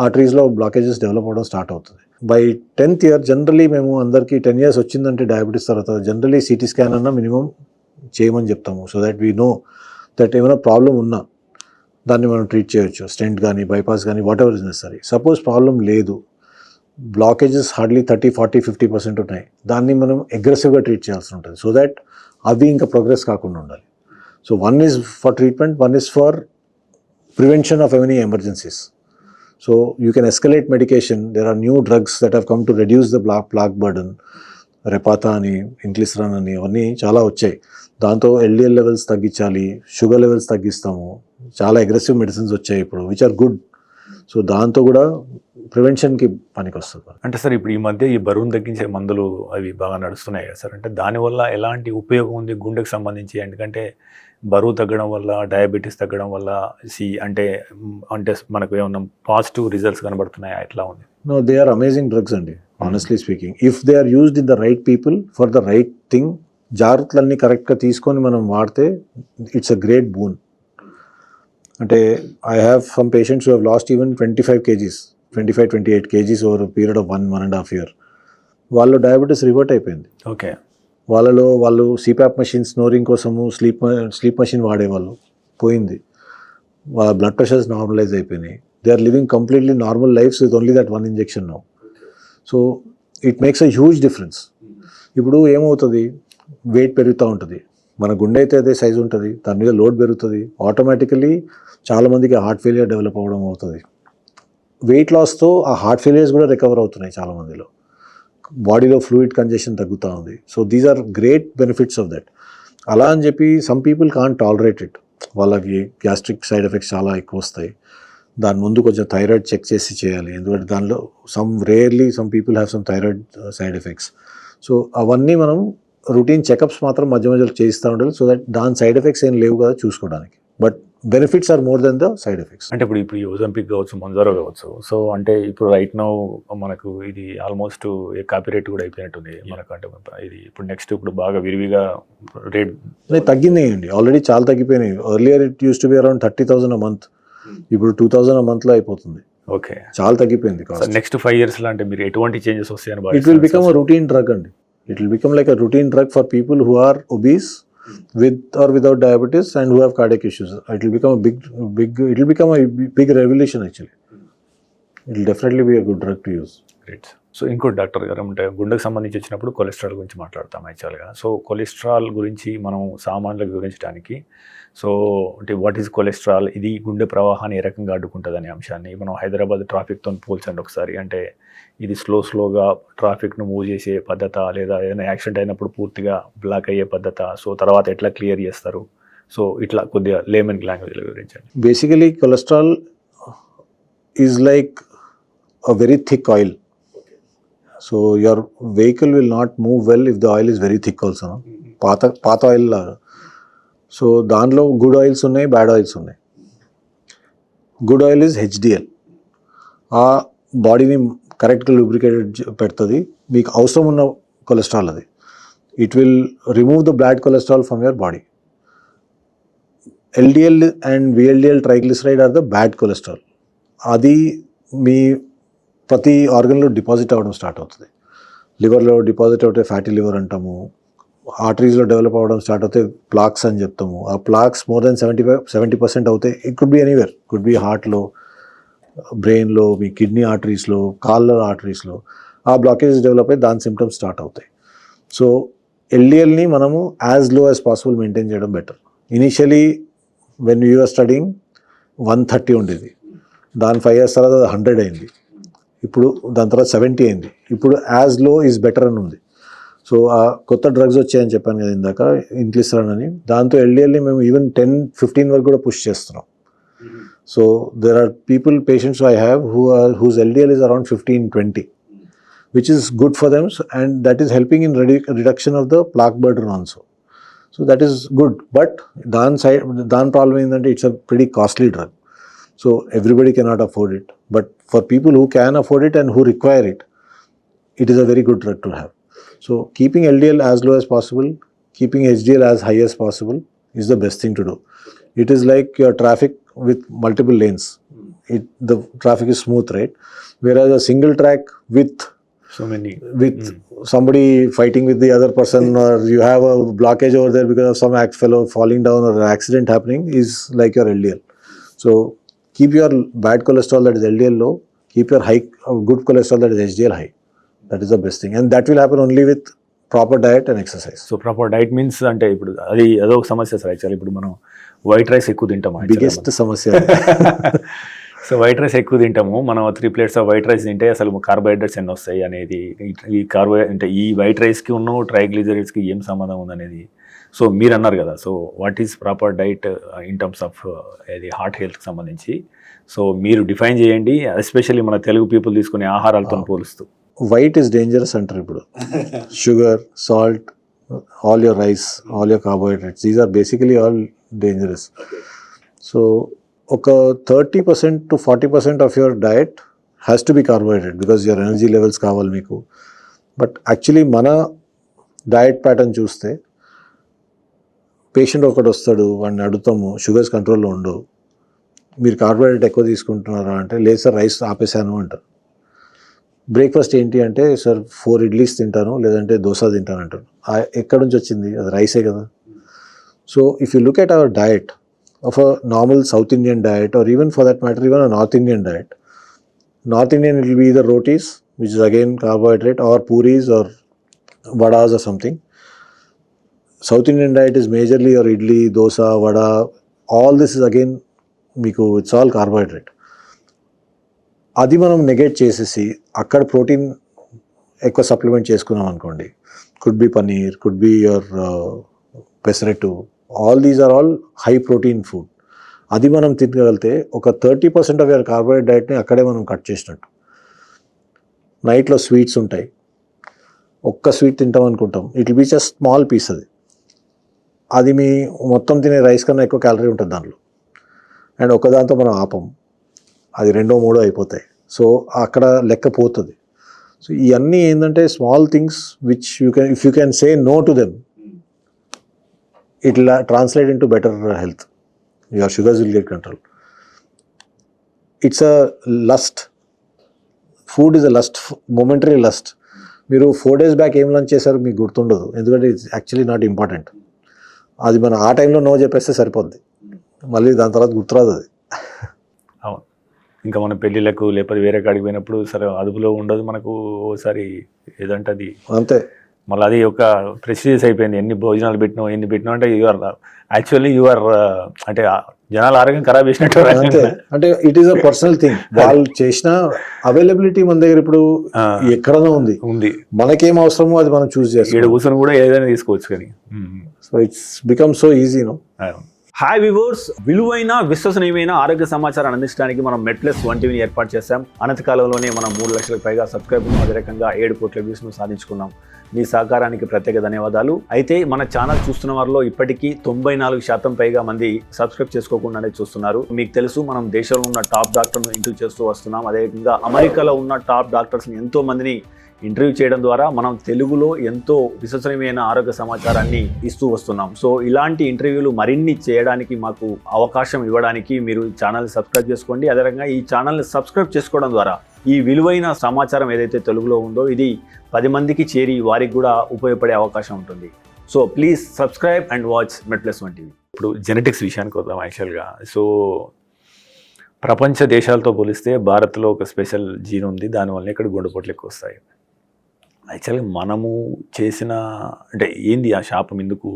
ఆర్టరీస్లో బ్లాకేజెస్ డెవలప్ అవ్వడం స్టార్ట్ అవుతుంది. బై 10th year జనరలీ మేము అందరికీ 10 years వచ్చిందంటే డయాబెటీస్ తర్వాత జనరలీ CT స్కాన్ అన్నా మినిమం చేయమని చెప్తాము. So that we know that ఏమైనా ప్రాబ్లం ఉన్నా దాన్ని మనం ట్రీట్ చేయొచ్చు, స్టెంట్ కానీ బైపాస్ కానీ whatever is necessary. Suppose problem లేదు, బ్లాకేజెస్ హార్డ్లీ 30, 40, 50% ఉన్నాయి, దాన్ని మనం అగ్రెసివ్గా ట్రీట్ చేయాల్సి ఉంటుంది. సో దట్ అవి ఇంకా ప్రోగ్రెస్ కాకుండా ఉండాలి. So 1 is for treatment, 1 is for prevention of any emergencies. So you can escalate medication. There are new drugs that have come to reduce the plaque burden. Repatha ani, inclisiran ani avani చాలా వచ్చాయి. దాంతో LDL levels తగ్గించాలి, sugar levels తగ్గిస్తాము. చాలా aggressive medicines వచ్చాయి ఇప్పుడు, which are good. So దాంతో కూడా ప్రివెన్షన్కి పనికి వస్తుంది. అంటే సార్ ఇప్పుడు ఈ మధ్య ఈ బరువును తగ్గించే మందులు అవి బాగా నడుస్తున్నాయి కదా సార్, అంటే దానివల్ల ఎలాంటి ఉపయోగం ఉంది గుండెకు సంబంధించి? ఎందుకంటే బరువు తగ్గడం వల్ల, డయాబెటీస్ తగ్గడం వల్ల అంటే మనకు ఏమన్నా పాజిటివ్ రిజల్ట్స్ కనబడుతున్నాయా, ఎట్లా ఉంది? No, they are amazing drugs అండి, honestly speaking. If they are used in the right people for the right thing, జాగ్రత్తలన్నీ కరెక్ట్గా తీసుకొని మనం వాడితే ఇట్స్ అ గ్రేట్ బూన్. అంటే I have some patients who have lost even 25 kgs, 28 kgs over period of 1.5 year. వాళ్ళు diabetes revert అయిపోయింది. Okay. వాళ్ళు CPAP machine, snoring కోసము స్లీప్ మెషిన్ వాడేవాళ్ళు, పోయింది. వాళ్ళ బ్లడ్ ప్రెషర్స్ నార్మలైజ్ అయిపోయినాయి. They are living completely normal lifes with only that 1 injection now. So it makes a huge difference. ఇప్పుడు ఏమవుతుంది, వెయిట్ పెరుగుతూ ఉంటుంది, మన గుండె అయితే అదే సైజు ఉంటుంది, దాని మీద లోడ్ పెరుగుతుంది, ఆటోమేటికలీ చాలామందికి హార్ట్ ఫెయిలియర్ డెవలప్ అవ్వడం అవుతుంది. వెయిట్ లాస్తో ఆ హార్ట్ ఫెయిలియర్స్ కూడా రికవర్ అవుతున్నాయి చాలామందిలో. బాడీలో ఫ్లూయిడ్ కంజెషన్ తగ్గుతూ ఉంది. So these are great benefits of that. అలా అని చెప్పి some people can't tolerate it, వాళ్ళకి గ్యాస్ట్రిక్ సైడ్ ఎఫెక్ట్స్ చాలా ఎక్కువ వస్తాయి. దాని ముందు కొంచెం థైరాయిడ్ చెక్ చేసి చేయాలి, ఎందుకంటే దానిలో some people have some thyroid side effects. So అవన్నీ మనం రొటీన్ చెకప్స్ మాత్రం మధ్య మధ్యలో చేస్తూ ఉండాలి. సో దట్ దాని సైడ్ ఎఫెక్ట్స్ ఏం లేవు కదా చూసుకోవడానికి, but benefits are more than the side effects. అంటే ఇప్పుడు ఈ ఓజంపిక్ కావచ్చు, మంజారో కావచ్చు, సో అంటే ఇప్పుడు రైట్ నౌ మనకు ఇది ఆల్మోస్ట్ కాపీరైట్ కూడా అయిపోయినట్టుంది మనకు. అంటే ఇది ఇప్పుడు నెక్స్ట్ ఇప్పుడు బాగా విరివిగా రేట్ తగ్గినాయండి, ఆల్రెడీ చాలా తగ్గిపోయినాయి. Earlier it use to be around 30,000 a month, ఇప్పుడు 2,000 a month లో అయిపోతుంది. ఓకే, చాలా తగ్గిపోయింది. నెక్స్ట్ 5 years లో అంటే మీరు ఎటువంటి చేంజెస్ వస్తాయని? It will become a routine drug అండి. It will become like a routine drug for people who are obese, with or without diabetes, and who have cardiac issues. It will become a big revolution actually. It will definitely be a good drug to use. Great. So ఇంకోటి doctor గారు, అంటే గుండెకు సంబంధించి వచ్చినప్పుడు cholesterol గురించి మాట్లాడతాం యాక్చువల్గా. So cholesterol గురించి మనం సామాన్యులకు వివరించడానికి, సో అంటే వాట్ ఈజ్ కొలెస్ట్రాల్, ఇది గుండె ప్రవాహాన్ని ఏ రకంగా అడ్డుకుంటుంది అనే అంశాన్ని మనం హైదరాబాద్ ట్రాఫిక్తో పోల్చండి ఒకసారి. అంటే ఇది స్లోగా ట్రాఫిక్ను మూవ్ చేసే పద్ధత, లేదా ఏదైనా యాక్సిడెంట్ అయినప్పుడు పూర్తిగా బ్లాక్ అయ్యే పద్ధత, సో తర్వాత ఎట్లా క్లియర్ చేస్తారు, సో ఇట్లా కొద్దిగా లేమన్ లాంగ్వేజ్లో వివరించండి. Basically cholesterol is like a very thick oil. So your vehicle will not move well if the oil is very thick also. పాత ఆయిల్ లాగా. సో దానిలో గుడ్ ఆయిల్స్ ఉన్నాయి, బ్యాడ్ ఆయిల్స్ ఉన్నాయి. Good oil is HDL. ఆ బాడీని కరెక్ట్గా lubricated పెడుతుంది. మీకు అవసరం ఉన్న కొలెస్ట్రాల్ అది. It will remove the bad cholesterol from your body. LDL and VLDL triglyceride are the bad cholesterol. అది మీ ప్రతి ఆర్గన్లో డిపాజిట్ అవ్వడం స్టార్ట్ అవుతుంది. లివర్లో డిపాజిట్ అవుతే ఫ్యాటీ లివర్ అంటాము, ఆర్టరీస్లో డెవలప్ అవ్వడం స్టార్ట్ అవుతే ప్లాక్స్ అని చెప్తాము. ఆ ప్లాక్స్ మోర్ దెన్ 70% అవుతాయి. It could be anywhere, could be హార్ట్లో, బ్రెయిన్లో, మీ కిడ్నీ ఆర్టరీస్లో, కాళ్ళ ఆర్టరీస్లో ఆ బ్లాకేజెస్ డెవలప్ అయ్యి దాని సిమ్టమ్స్ స్టార్ట్ అవుతాయి. సో ఎల్డిఎల్ని మనము as low as possible maintain చేయడం better. Initially when you are studying 130 ఉండేది, దాని 5 years తర్వాత 100 అయింది, ఇప్పుడు దాని తర్వాత 70 అయింది, ఇప్పుడు యాజ్ లో ఈజ్ బెటర్ అని ఉంది. సో ఆ కొత్త డ్రగ్స్ వచ్చాయని చెప్పాను కదా ఇందాక, ఇన్క్లిస్ట్రాన్ అని, దాంతో ఎల్డిఎల్ని మేము ఈవెన్ 10-15 వరకు కూడా పుష్ చేస్తున్నాం. So there are patients I have whose LDL is around 15-20, which is good for them, and that is helping in reduction of the plaque burden also. So that is good, but dan problem ఏంటంటే it's a pretty costly drug. So everybody cannot afford it, but for people who can afford it and who require it, it is a very good drug to have. So keeping LDL as low as possible, keeping HDL as high as possible is the best thing to do. It is like your traffic with multiple lanes. The traffic is smooth, right? Whereas a single track with somebody fighting with the other person, or you have a blockage over there because of some fellow falling down or an accident happening, is like your LDL. So keep your bad cholesterol, that is LDL, low. Keep your good cholesterol, that is HDL, high. That is the best thing, and that will happen only with proper diet and exercise. So proper diet means అంటే ఇప్పుడు అదొక సమస్య sir. Actually ఇప్పుడు మనం white rice ఎక్కువ తింటాము, biggest సమస్య. So white rice ఎక్కువ తింటాము మనం, 3 plates ఆఫ్ వైట్ రైస్ తింటే అసలు కార్బోహైడ్రేట్స్ ఎన్ని వస్తాయి అనేది, అంటే ఈ వైట్ రైస్కి ఉన్న ట్రైగ్లిజరైడ్స్కి ఏం సంబంధం ఉందనేది. సో మీరు అన్నారు కదా, so what is proper diet in terms of ఇది హార్ట్ హెల్త్కి సంబంధించి. సో మీరు డిఫైన్ చేయండి, ఎస్పెషల్లీ మన తెలుగు పీపుల్ తీసుకునే ఆహారాలతో పోలుస్తూ. వైట్ ఈస్ డేంజరస్ అంటారు ఇప్పుడు. Sugar, salt, all your rice, all your carbohydrates, these are basically all dangerous. So ఒక 30% to 40% of your diet has to be carbohydrate, because your energy levels కావాలి మీకు. But actually మన diet pattern చూస్తే, patient ఒకటి వస్తాడు, వాడిని అడుగుతాము sugars కంట్రోల్లో ఉండవు, మీరు కార్బోహైడ్రేట్ ఎక్కువ తీసుకుంటున్నారా అంటే, లేదు సార్ రైస్ ఆపేశాను అంటారు. బ్రేక్ఫాస్ట్ ఏంటి అంటే, సార్ 4 idlis తింటాను, లేదంటే దోశ తింటాను అంటారు. ఎక్కడి నుంచి వచ్చింది? అది రైసే కదా. So if you look at our diet of a normal South Indian diet, or even for that matter even a North Indian diet, North Indian, it will be either rotis, which is again carbohydrate, or puris or vadas or something. South Indian diet is majorly your idli, dosa, vada, all this is again meeku, it's all carbohydrate. అది మనం negate చేసేసి అక్కడ protein ఎక్కువ supplement చేసుకున్నాం అనుకోండి, could be paneer, could be your pesarattu, all these are all high protein food. అది మనం తినగలిగితే ఒక 30% ఆఫ్ యువర్ కార్బోహైడ్రేట్ డైట్ని అక్కడే మనం కట్ చేసినట్టు. నైట్లో స్వీట్స్ ఉంటాయి, ఒక్క స్వీట్ తింటాం అనుకుంటాం, it will be just small piece. అది మీ మొత్తం తినే రైస్ కన్నా ఎక్కువ క్యాలరీ ఉంటుంది దాంట్లో, అండ్ ఒకదాంతో మనం ఆపం, అది 2-3 అయిపోతాయి. సో అక్కడ లెక్క పోతుంది. సో ఇవన్నీ ఏంటంటే small things which you can, if you can say no to them, it will translate into better health. Your sugars will get control. It's a lust. Food is a lust, momentary lust. మీరు 4 days back ఏం lunch చేశారు మీకు గుర్తుండదు, ఎందుకంటే it's actually not important. అది మనం ఆ టైంలో నో చెప్పేస్తే సరిపోద్ది, మళ్ళీ దాని తర్వాత గుర్తురాదు అది. అవును, ఇంకా మన పెళ్ళిళ్ళకు లేకపోతే వేరే కాడికి పోయినప్పుడు సరే అదుపులో ఉండదు మనకు, ఓసారి ఏదంటే అది అంతే, మళ్ళీ అది ఒక ప్రెస్టీజియస్ అయిపోయింది. ఎన్ని భోజనాలు పెట్టినావు, ఎన్ని పెట్టినావు అంటే యూఆర్ అంటే జనాలు ఆరోగ్యం ఖరాబ్ చేసినట్టు. అంటే it is a personal thing. వాళ్ళు చేసిన అవైలబిలిటీ మన దగ్గర ఇప్పుడు ఎక్కడైనా ఉంది, మనకేం అవసరమో అది మనం చూస్ చేస్తాం. 7 కూర్చొని కూడా ఏదైనా తీసుకోవచ్చు కానీ. So it's become so easy no. Hi viewers, విలువైన విశ్వసనీయమైన ఆరోగ్య సమాచారాన్ని అందించడానికి మనం మెట్ప్లస్ 1 TVని ఏర్పాటు చేశాం. అనతి కాలంలోనే మనం 3 లక్షలకు పైగా సబ్స్క్రైబర్లు, అదే రకంగా 7 కోట్ల వ్యూస్ను సాధించుకున్నాం. మీ సహకారానికి ప్రత్యేక ధన్యవాదాలు. అయితే మన ఛానల్ చూస్తున్న వారిలో ఇప్పటికీ 94% పైగా మంది సబ్స్క్రైబ్ చేసుకోకుండానే చూస్తున్నారు. మీకు తెలుసు, మనం దేశంలో ఉన్న టాప్ డాక్టర్ను ఇంటర్వ్యూ చేస్తూ వస్తున్నాం. అదేవిధంగా అమెరికాలో ఉన్న టాప్ డాక్టర్స్ని ఎంతో మందిని ఇంటర్వ్యూ చేయడం ద్వారా మనం తెలుగులో ఎంతో విశ్వసనీయమైన ఆరోగ్య సమాచారాన్ని ఇస్తూ వస్తున్నాం. సో ఇలాంటి ఇంటర్వ్యూలు మరిన్ని చేయడానికి మాకు అవకాశం ఇవ్వడానికి మీరు ఛానల్ని సబ్స్క్రైబ్ చేసుకోండి. అదేవిధంగా ఈ ఛానల్ని సబ్స్క్రైబ్ చేసుకోవడం ద్వారా ఈ విలువైన సమాచారం ఏదైతే తెలుగులో ఉందో ఇది 10 మందికి చేరి వారికి కూడా ఉపయోగపడే అవకాశం ఉంటుంది. So please subscribe and watch మెడ్+1 టీవీ. ఇప్పుడు జెనెటిక్స్ విషయానికి వద్దాం యాక్చువల్గా. సో ప్రపంచ దేశాలతో పోలిస్తే భారత్లో ఒక స్పెషల్ జీన్ ఉంది, దానివల్ల ఇక్కడ గుండెపోట్లు ఎక్కువ వస్తాయి. యాక్చువల్గా మనము చేసిన అంటే ఏంది ఆ శాపం ఎందుకు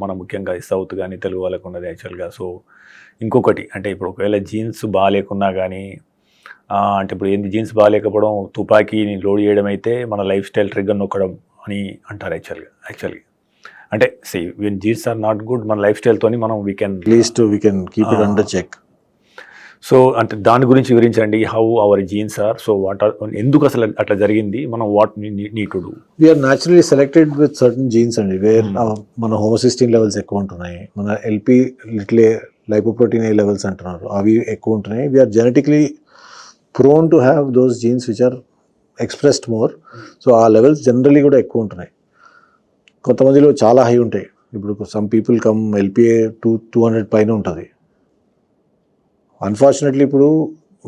మనం ముఖ్యంగా సౌత్ కానీ తెలుగు వాళ్ళకు ఉన్నది యాక్చువల్గా. సో ఇంకొకటి అంటే ఇప్పుడు ఒకవేళ జీన్స్ బాగాలేకున్నా కానీ అంటే ఇప్పుడు ఏంది జీన్స్ బాగాలేకపోవడం, తుపాకీని లోడ్ చేయడం అయితే మన లైఫ్ స్టైల్ ట్రిగ్గర్ నొక్కడం అని అంటారు యాక్చువల్గా. అంటే when genes are not good, మన లైఫ్ స్టైల్తోని మనం we can keep it under check. So అంటే దాని గురించి వివరించండి, how our genes are, so what are, ఎందుకు అసలు అట్లా జరిగింది, మనం what need to do. We are naturally selected with certain genes అండి, వేర్ మన హోమోసిస్టిన్ లెవెల్స్ ఎక్కువ ఉంటున్నాయి, మన ఎల్పి లైపోప్రోటీన్ ఏ లెవెల్స్ అంటున్నారు అవి ఎక్కువ ఉంటున్నాయి. We are genetically prone to have those genes which are expressed more. So ఆ లెవెల్స్ జనరలీ కూడా ఎక్కువ ఉంటున్నాయి. కొంతమందిలో చాలా హై ఉంటాయి. ఇప్పుడు సమ్ పీపుల్ కమ్ ఎల్పిఏ 200 పైన ఉంటుంది. అన్ఫార్చునేట్లీ ఇప్పుడు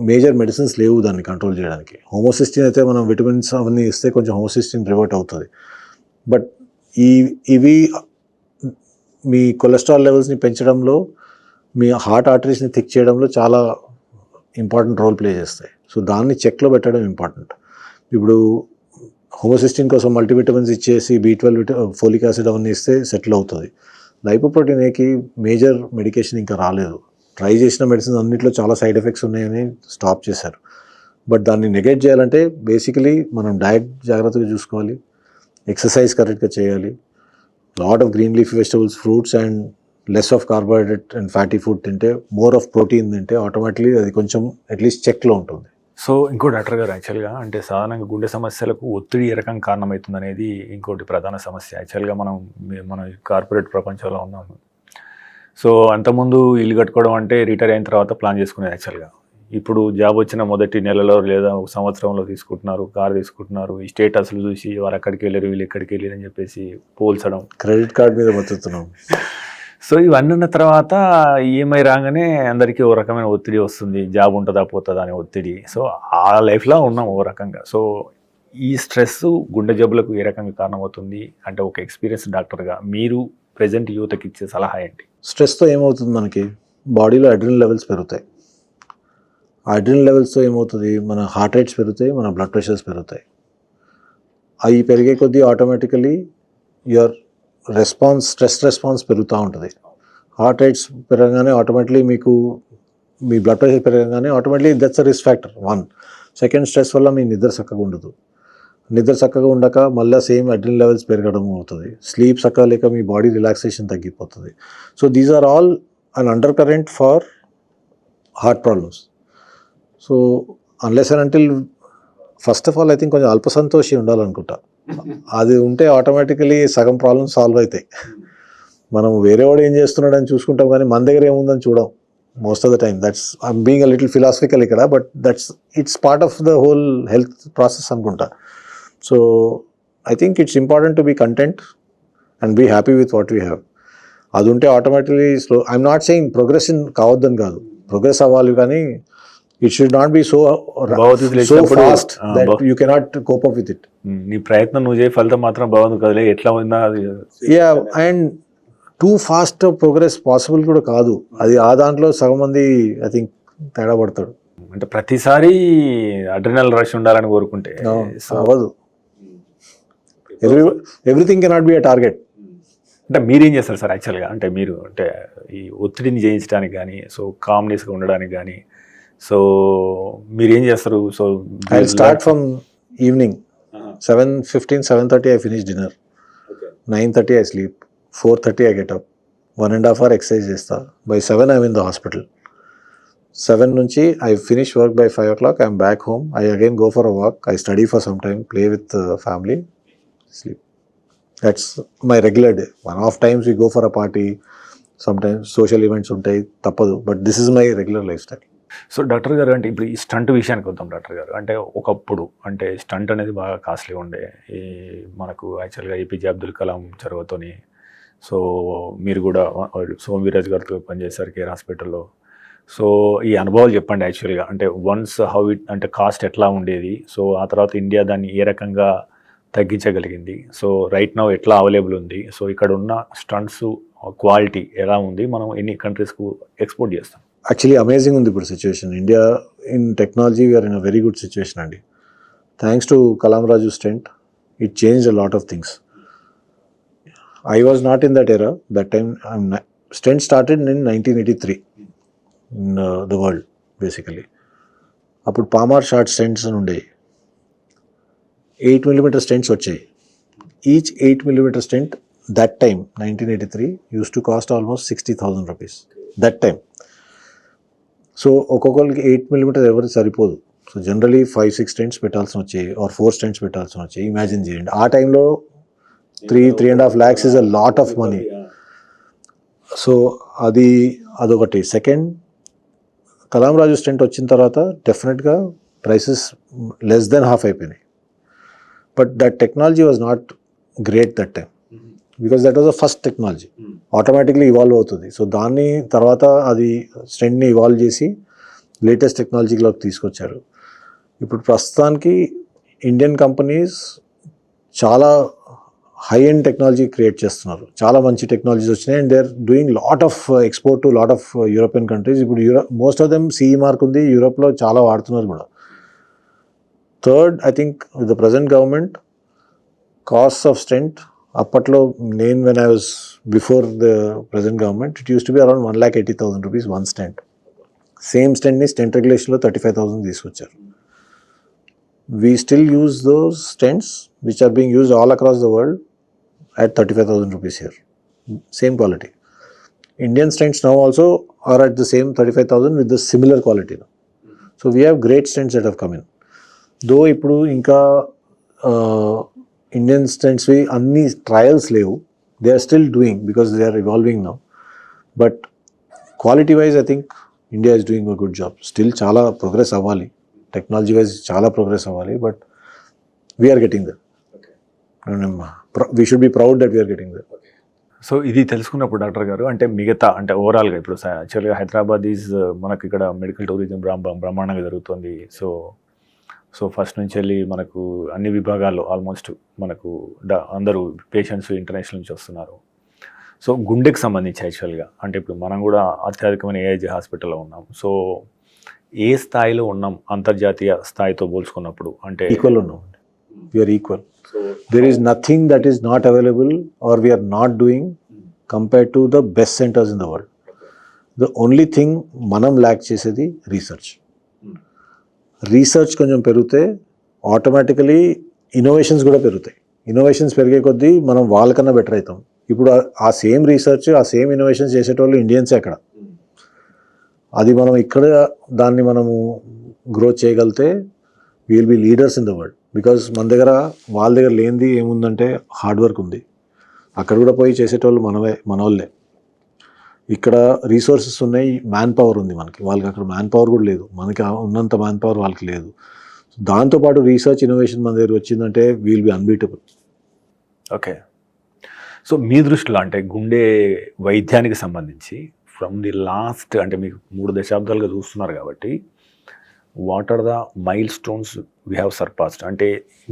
మేజర్ మెడిసిన్స్ లేవు దాన్ని కంట్రోల్ చేయడానికి. హోమోసిస్టిన్ అయితే మనం విటమిన్స్ అవన్నీ ఇస్తే కొంచెం హోమోసిస్టిన్ రివర్ట్ అవుతుంది. బట్ ఇవి మీ కొలెస్ట్రాల్ లెవెల్స్ని పెంచడంలో, మీ హార్ట్ ఆర్టరీస్ని థిక్ చేయడంలో చాలా ఇంపార్టెంట్ రోల్ ప్లే చేస్తాయి. సో దాన్ని చెక్లో పెట్టడం ఇంపార్టెంట్. ఇప్పుడు హోమోసిస్టిన్ కోసం మల్టీవిటమిన్స్ ఇచ్చేసి B12 ఫోలిక్ యాసిడ్ అవన్నీ ఇస్తే సెటిల్ అవుతుంది. లైపోప్రోటీన్ ఏకి మేజర్ మెడికేషన్ ఇంకా రాలేదు. ట్రై చేసిన మెడిసిన్స్ అన్నింటిలో చాలా సైడ్ ఎఫెక్ట్స్ ఉన్నాయని స్టాప్ చేశారు. బట్ దాన్ని నెగెక్ట్ చేయాలంటే బేసికలీ మనం డయట్ జాగ్రత్తగా చూసుకోవాలి, ఎక్సర్సైజ్ కరెక్ట్గా చేయాలి, lot of green leafy vegetables, fruits and less of carbohydrate and fatty food తింటే, మోర్ ఆఫ్ ప్రోటీన్ తింటే ఆటోమేటిక్లీ అది కొంచెం అట్లీస్ట్ చెక్లో ఉంటుంది. సో ఇంకో డాక్టర్ గారు యాక్చువల్గా అంటే సాధారణంగా గుండె సమస్యలకు ఒత్తిడి ఏ రకం కారణమవుతుంది అనేది ఇంకోటి ప్రధాన సమస్య. యాక్చువల్గా మన కార్పొరేట్ ప్రపంచంలో ఉన్నాము. సో అంతకుముందు ఇల్లు కట్టుకోవడం అంటే రిటైర్ అయిన తర్వాత ప్లాన్ చేసుకునేది యాక్చువల్గా. ఇప్పుడు జాబ్ వచ్చిన మొదటి నెలలో లేదా ఒక సంవత్సరంలో తీసుకుంటున్నారు, కారు తీసుకుంటున్నారు, ఈ స్టేటస్లు చూసి వారు అక్కడికి వెళ్ళారు వీళ్ళు ఎక్కడికి వెళ్ళారు అని చెప్పేసి పోల్చడం, క్రెడిట్ కార్డ్ మీద బతుకుతున్నాం. సో ఇవన్నీ ఉన్న తర్వాత ఈఎంఐ రాగానే అందరికీ ఓ రకమైన ఒత్తిడి వస్తుంది, జాబ్ ఉంటుందా పోతుందా అనే ఒత్తిడి. సో ఆ లైఫ్లో ఉన్నాం ఓ రకంగా. సో ఈ స్ట్రెస్ గుండె జబ్బులకు ఏ రకంగా కారణమవుతుంది అంటే ఒక ఎక్స్పీరియన్స్ డాక్టర్గా మీరు ప్రజెంట్ యువతకి ఇచ్చే సలహా ఏంటి? స్ట్రెస్తో ఏమవుతుంది, మనకి బాడీలో అడ్రినల్ లెవెల్స్ పెరుగుతాయి. ఆ అడ్రినల్ లెవెల్స్తో ఏమవుతుంది, మన హార్ట్ రేట్స్ పెరుగుతాయి, మన బ్లడ్ ప్రెషర్స్ పెరుగుతాయి. అవి పెరిగే కొద్దీ ఆటోమేటికలీ యువర్ స్ట్రెస్ రెస్పాన్స్ పెరుగుతూ ఉంటుంది. హార్ట్ రేట్స్ పెరగగానే ఆటోమేటిక్లీ మీకు మీ బ్లడ్ ప్రెషర్ పెరగగానే automatically that's a risk factor 1. Second, stress వల్ల మీ నిద్ర చక్కగా ఉండదు. నిద్ర చక్కగా ఉండక మళ్ళీ సేమ్ అడ్రినల్ లెవెల్స్ పెరగడం అవుతుంది. స్లీప్ చక్కగా లేక మీ బాడీ రిలాక్సేషన్ తగ్గిపోతుంది. So these are all an undercurrent for heart problems. So unless and until first of all I think కొంచెం అల్పసంతోషి ఉండాలనుకుంటా. అది ఉంటే ఆటోమేటికలీ సగం ప్రాబ్లమ్స్ సాల్వ్ అవుతాయి. మనం వేరే వాడు ఏం చేస్తున్నాడని చూసుకుంటాం కానీ మన దగ్గర ఏముందని చూడం most of the time. I'm being a little philosophical ఇక్కడ, but it's part of the whole health process అనుకుంటా. So I think it's important to be content and be happy with what we have. అది ఉంటే automatically I'm not saying progress కావద్దని కాదు, progress అవ్వాలి, కానీ it should not be so fast that you cannot cope up with it. నీ ప్రయత్నం నువ్వు చేయ ఫలితం మాత్రం బాగుంది కదలే, ఎట్లా ఉందా అది. Yeah, and too fast progress possible కూడా కాదు. అది ఆ దాంట్లో సగం మంది ఐ థింక్ తేడా పడతాడు. అంటే ప్రతిసారి అడ్రినల్ రష్ ఉండాలని కోరుకుంటే అవ్వదు. Everything cannot be a target. అంటే మీరేం చేస్తారు సార్ యాక్చువల్గా? అంటే మీరు అంటే ఈ ఒత్తిడిని జయించడానికి కానీ, సో కామ్నెస్గా ఉండడానికి కానీ, సో మీరేం చేస్తారు? So I start from evening 7:15, 7:30 I finish dinner. 9:30 I sleep. 4:30 I get up. 1.5 hour exercise చేస్తా. By 7 I'm in the hospital. 7 నుంచి I finish work by 5 o'clock. I'm back home. I again go for a walk. I study for some time, play with family, sleep. That's my regular day. One off times we go for a party. Sometimes social events ఉంటాయి, తప్పదు. But this is my regular lifestyle. So doctor గారు అంటే ఇప్పుడు ఈ stunt విషయానికి వద్దాం doctor గారు. అంటే ఒకప్పుడు అంటే స్టంట్ అనేది బాగా కాస్ట్లీ ఉండే. ఈ మనకు యాక్చువల్గా ఏపీజే అబ్దుల్ కలాం చొరవతోని, సో మీరు కూడా సోమవీరాజ్ గారితో పనిచేశారు కేర్ హాస్పిటల్లో. సో ఈ అనుభవాలు చెప్పండి యాక్చువల్గా. అంటే వన్స్ హౌ ఇట్ అంటే కాస్ట్ ఎట్లా ఉండేది, సో ఆ తర్వాత ఇండియా దాన్ని ఏ రకంగా తగ్గించగలిగింది. సో రైట్ నౌ ఎట్లా అవైలబుల్ ఉంది, సో ఇక్కడ ఉన్న స్టంట్స్ క్వాలిటీ ఎలా ఉంది, మనం ఎన్ని కంట్రీస్కు ఎక్స్పోర్ట్ చేస్తాం? యాక్చువల్లీ అమేజింగ్ ఉంది ఇప్పుడు situation. India in technology we're in a very good situation అండి. Thanks to Kalam Raju stent, it changed a lot of things. I was not in that era. That time, stent started in 1983 in the world, basically. అప్పుడు palmar short stents అని ఉండేవి. 8mm stents వచ్చాయి. Each 8mm stent that time 1983 use to cost almost 60,000 rupees that time. So ఒక్కొక్కరికి 8mm ఎవరికి సరిపోదు. So generally 5-6 stents పెట్టాల్సి వచ్చాయి, are 4 stents పెట్టాల్సి వచ్చాయి. ఇమాజిన్ చేయండి, ఆ టైంలో 3.5 lakhs is a lot of money. So అదొకటి. సెకండ్, కలాం రాజు స్టెంట్ వచ్చిన తర్వాత డెఫినెట్గా ప్రైసెస్ లెస్ దెన్ హాఫ్ అయిపోయినాయి. But that technology was not great that time, because that was the first technology. Automatically evolve అవుతుంది. సో దాన్ని తర్వాత అది స్టెంట్ని ఇవాల్వ్ చేసి లేటెస్ట్ టెక్నాలజీలోకి తీసుకొచ్చారు. ఇప్పుడు ప్రస్తుతానికి ఇండియన్ కంపెనీస్ చాలా హై ఎండ్ టెక్నాలజీ క్రియేట్ చేస్తున్నారు. చాలా మంచి టెక్నాలజీస్ వచ్చినాయి and they are doing lot of export to lot of European countries. ఇప్పుడు most of them CE mark ఉంది, యూరోప్లో చాలా వాడుతున్నారు కూడా. Third, I think with the present government, cost of stent అప్పట్లో when I was before the present government, it use to be around 1,80,000 rupees one stent. Same స్టెంట్ని stent రెగ్యులేషన్లో 35,000 తీసుకొచ్చారు. We still use those stents which are being used all across the world at 35,000 rupees here. Same quality. Indian stents now also are at the same 35,000 with the similar quality now. So we have great stents that have come in. Though ippudu inka Indian stents we anni trials levu, they are still doing because they are evolving now. But quality wise I think India is doing a good job. Still chala progress avvali. Technology wise చాలా progress అవ్వాలి, but we are getting there. We should be proud that we are getting there. So ఇది తెలుసుకున్నప్పుడు doctor గారు, అంటే మిగతా అంటే ఓవరాల్గా ఇప్పుడు యాక్చువల్గా హైదరాబాద్ ఈజ్ మనకి ఇక్కడ మెడికల్ టూరిజం బ్రహ్మాండంగా జరుగుతుంది. సో ఫస్ట్ నుంచి వెళ్ళి మనకు అన్ని విభాగాల్లో ఆల్మోస్ట్ మనకు అందరూ పేషెంట్స్ ఇంటర్నేషనల్ నుంచి వస్తున్నారు. సో గుండెకి సంబంధించి యాక్చువల్గా అంటే ఇప్పుడు మనం కూడా అత్యధికమైన AIG హాస్పిటల్లో ఉన్నాం. సో ఏ స్థాయిలో ఉన్నాం అంతర్జాతీయ స్థాయితో పోల్చుకున్నప్పుడు? అంటే ఈక్వల్ ఉన్నాం, we are equal. There is nothing that is not available or we are not doing compared to the best centres in the world. The only thing మనం ల్యాక్ చేసేది రీసెర్చ్. రీసెర్చ్ కొంచెం పెరిగితే ఆటోమేటికలీ ఇన్నోవేషన్స్ కూడా పెరుగుతాయి. ఇన్నోవేషన్స్ పెరిగే కొద్దీ మనం వాళ్ళకన్నా బెటర్ అవుతాం. ఇప్పుడు ఆ సేమ్ రీసెర్చ్, ఆ సేమ్ ఇన్నోవేషన్స్ చేసేటోళ్ళు ఇండియన్సే అక్కడ. అది మనం ఇక్కడ దాన్ని మనము గ్రోత్ చేయగలిగితే will be leaders in the world. Because మన దగ్గర వాళ్ళ దగ్గర లేనిది ఏముందంటే హార్డ్ వర్క్ ఉంది. అక్కడ కూడా పోయి చేసేటోళ్ళు మన వాళ్ళే. ఇక్కడ రీసోర్సెస్ ఉన్నాయి, మ్యాన్ పవర్ ఉంది మనకి. వాళ్ళకి అక్కడ మ్యాన్ పవర్ కూడా లేదు, మనకి ఉన్నంత మ్యాన్ పవర్ వాళ్ళకి లేదు. దాంతోపాటు రీసెర్చ్ ఇన్నోవేషన్ మన దగ్గర వచ్చిందంటే విల్ బి అన్బీటబుల్. ఓకే. సో మీ దృష్టిలో అంటే గుండె వైద్యానికి సంబంధించి ఫ్రమ్ ది లాస్ట్ అంటే మీకు 3 దశాబ్దాలుగా చూస్తున్నారు కాబట్టి, what are the milestones we have surpassed? అంటే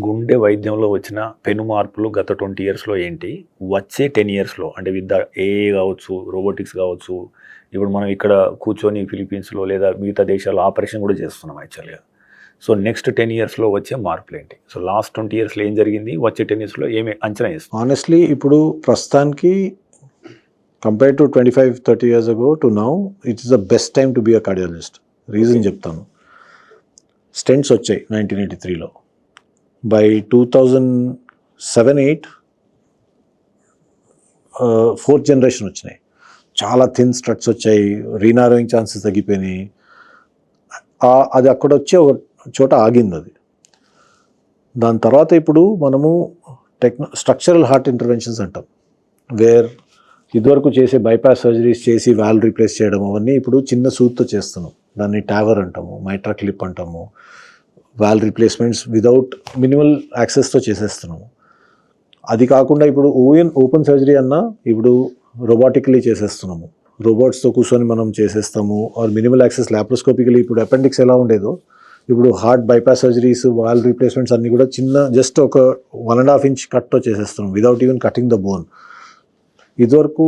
గుండె వైద్యంలో వచ్చిన పెను మార్పులు గత 20 yearsలో ఏంటి, వచ్చే 10 yearsలో అంటే విత్ ద AI కావచ్చు, రోబోటిక్స్ కావచ్చు, ఇప్పుడు మనం ఇక్కడ కూర్చొని ఫిలిపీన్స్లో లేదా మిగతా దేశాల్లో ఆపరేషన్ కూడా చేస్తున్నాం యాక్చువల్గా. సో నెక్స్ట్ 10 yearsలో వచ్చే మార్పులు ఏంటి? సో లాస్ట్ 20 yearsలో ఏం జరిగింది, వచ్చే 10 yearsలో ఏమి అంచనా వేస్తుంది? ఆనెస్ట్లీ ఇప్పుడు ప్రస్తుతానికి compared to 25-30 years ago to now, it is the best time to be a cardiologist. Reason చెప్తాను. స్టెంట్స్ వచ్చాయి 1983లో. బై 2007-8 4th generation వచ్చినాయి. చాలా థిన్ స్ట్రట్స్ వచ్చాయి, రీనారోయింగ్ ఛాన్సెస్ తగ్గిపోయినాయి. అది అక్కడ వచ్చే ఒక చోట ఆగింది అది. దాని తర్వాత ఇప్పుడు మనము స్ట్రక్చరల్ హార్ట్ ఇంటర్వెన్షన్స్ అంటాం, వేర్ ఇదివరకు చేసే బైపాస్ సర్జరీస్ చేసి వాల్వ్ రీప్లేస్ చేయడం అవన్నీ ఇప్పుడు చిన్న సూత్తో చేస్తున్నాం. దాన్ని టావర్ అంటాము, మైట్రా క్లిప్ అంటాము. వాల్వ్ రీప్లేస్మెంట్స్ వితౌట్ మినిమల్ యాక్సెస్తో చేసేస్తున్నాము. అది కాకుండా ఇప్పుడు ఓపెన్ సర్జరీ అన్నా ఇప్పుడు రోబోటికలీ చేసేస్తున్నాము. రోబోట్స్తో కూర్చొని మనం చేసేస్తాము. ఆర్ మినిమల్ యాక్సెస్ ల్యాప్రోస్కోపికలీ ఇప్పుడు అపెండిక్స్ ఎలా ఉండేదో ఇప్పుడు heart bypass surgeries, valve replacements అన్నీ కూడా చిన్న జస్ట్ ఒక 1.5 ఇంచ్ కట్తో చేసేస్తున్నాం without even cutting the bone. ఇదివరకు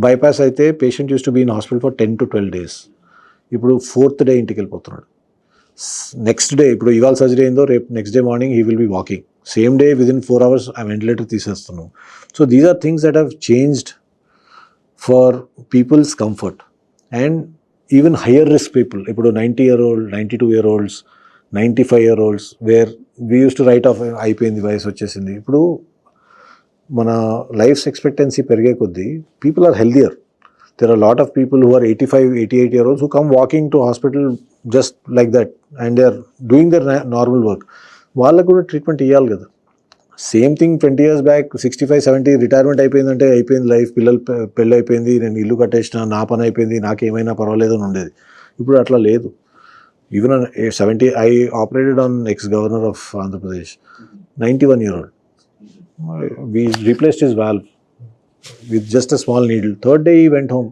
బైపాస్ అయితే patient used to be in hospital for 10 to 12 days. ఇప్పుడు 4th day ఇంటికి వెళ్ళిపోతున్నాడు. నెక్స్ట్ డే ఇప్పుడు ఇవాళ సర్జరీ అయిందో రేపు next day morning he will be walking. Same day within 4 hours ఆ వెంటిలేటర్ తీసేస్తున్నాం. So these are things that have changed for people's comfort and even higher risk people. ఇప్పుడు 90-year-old, 92-year-olds, 95-year-olds where we used to write off అయిపోయింది, వయసు వచ్చేసింది. ఇప్పుడు మన life expectancy పెరిగే కొద్దీ people are healthier. There are lot of people who are 85-88-year-olds who come walking to hospital just like that and they are doing their normal work. వాళ్ళకు కూడా treatment ఇవ్వాలి కదా. Same thing 20 years back 65-70 retirement అయిపోయిందంటే అయిపోయింది life, పిల్లలు పెళ్ళి అయిపోయింది, నేను ఇల్లు కట్టేసిన, నా పని అయిపోయింది, నాకేమైనా పర్వాలేదు అని ఉండేది. ఇప్పుడు అట్లా లేదు. Even 70 I operated on ex-governor of Andhra Pradesh, 91-year-old. We replaced his valve with just a small needle. 3rd day he went home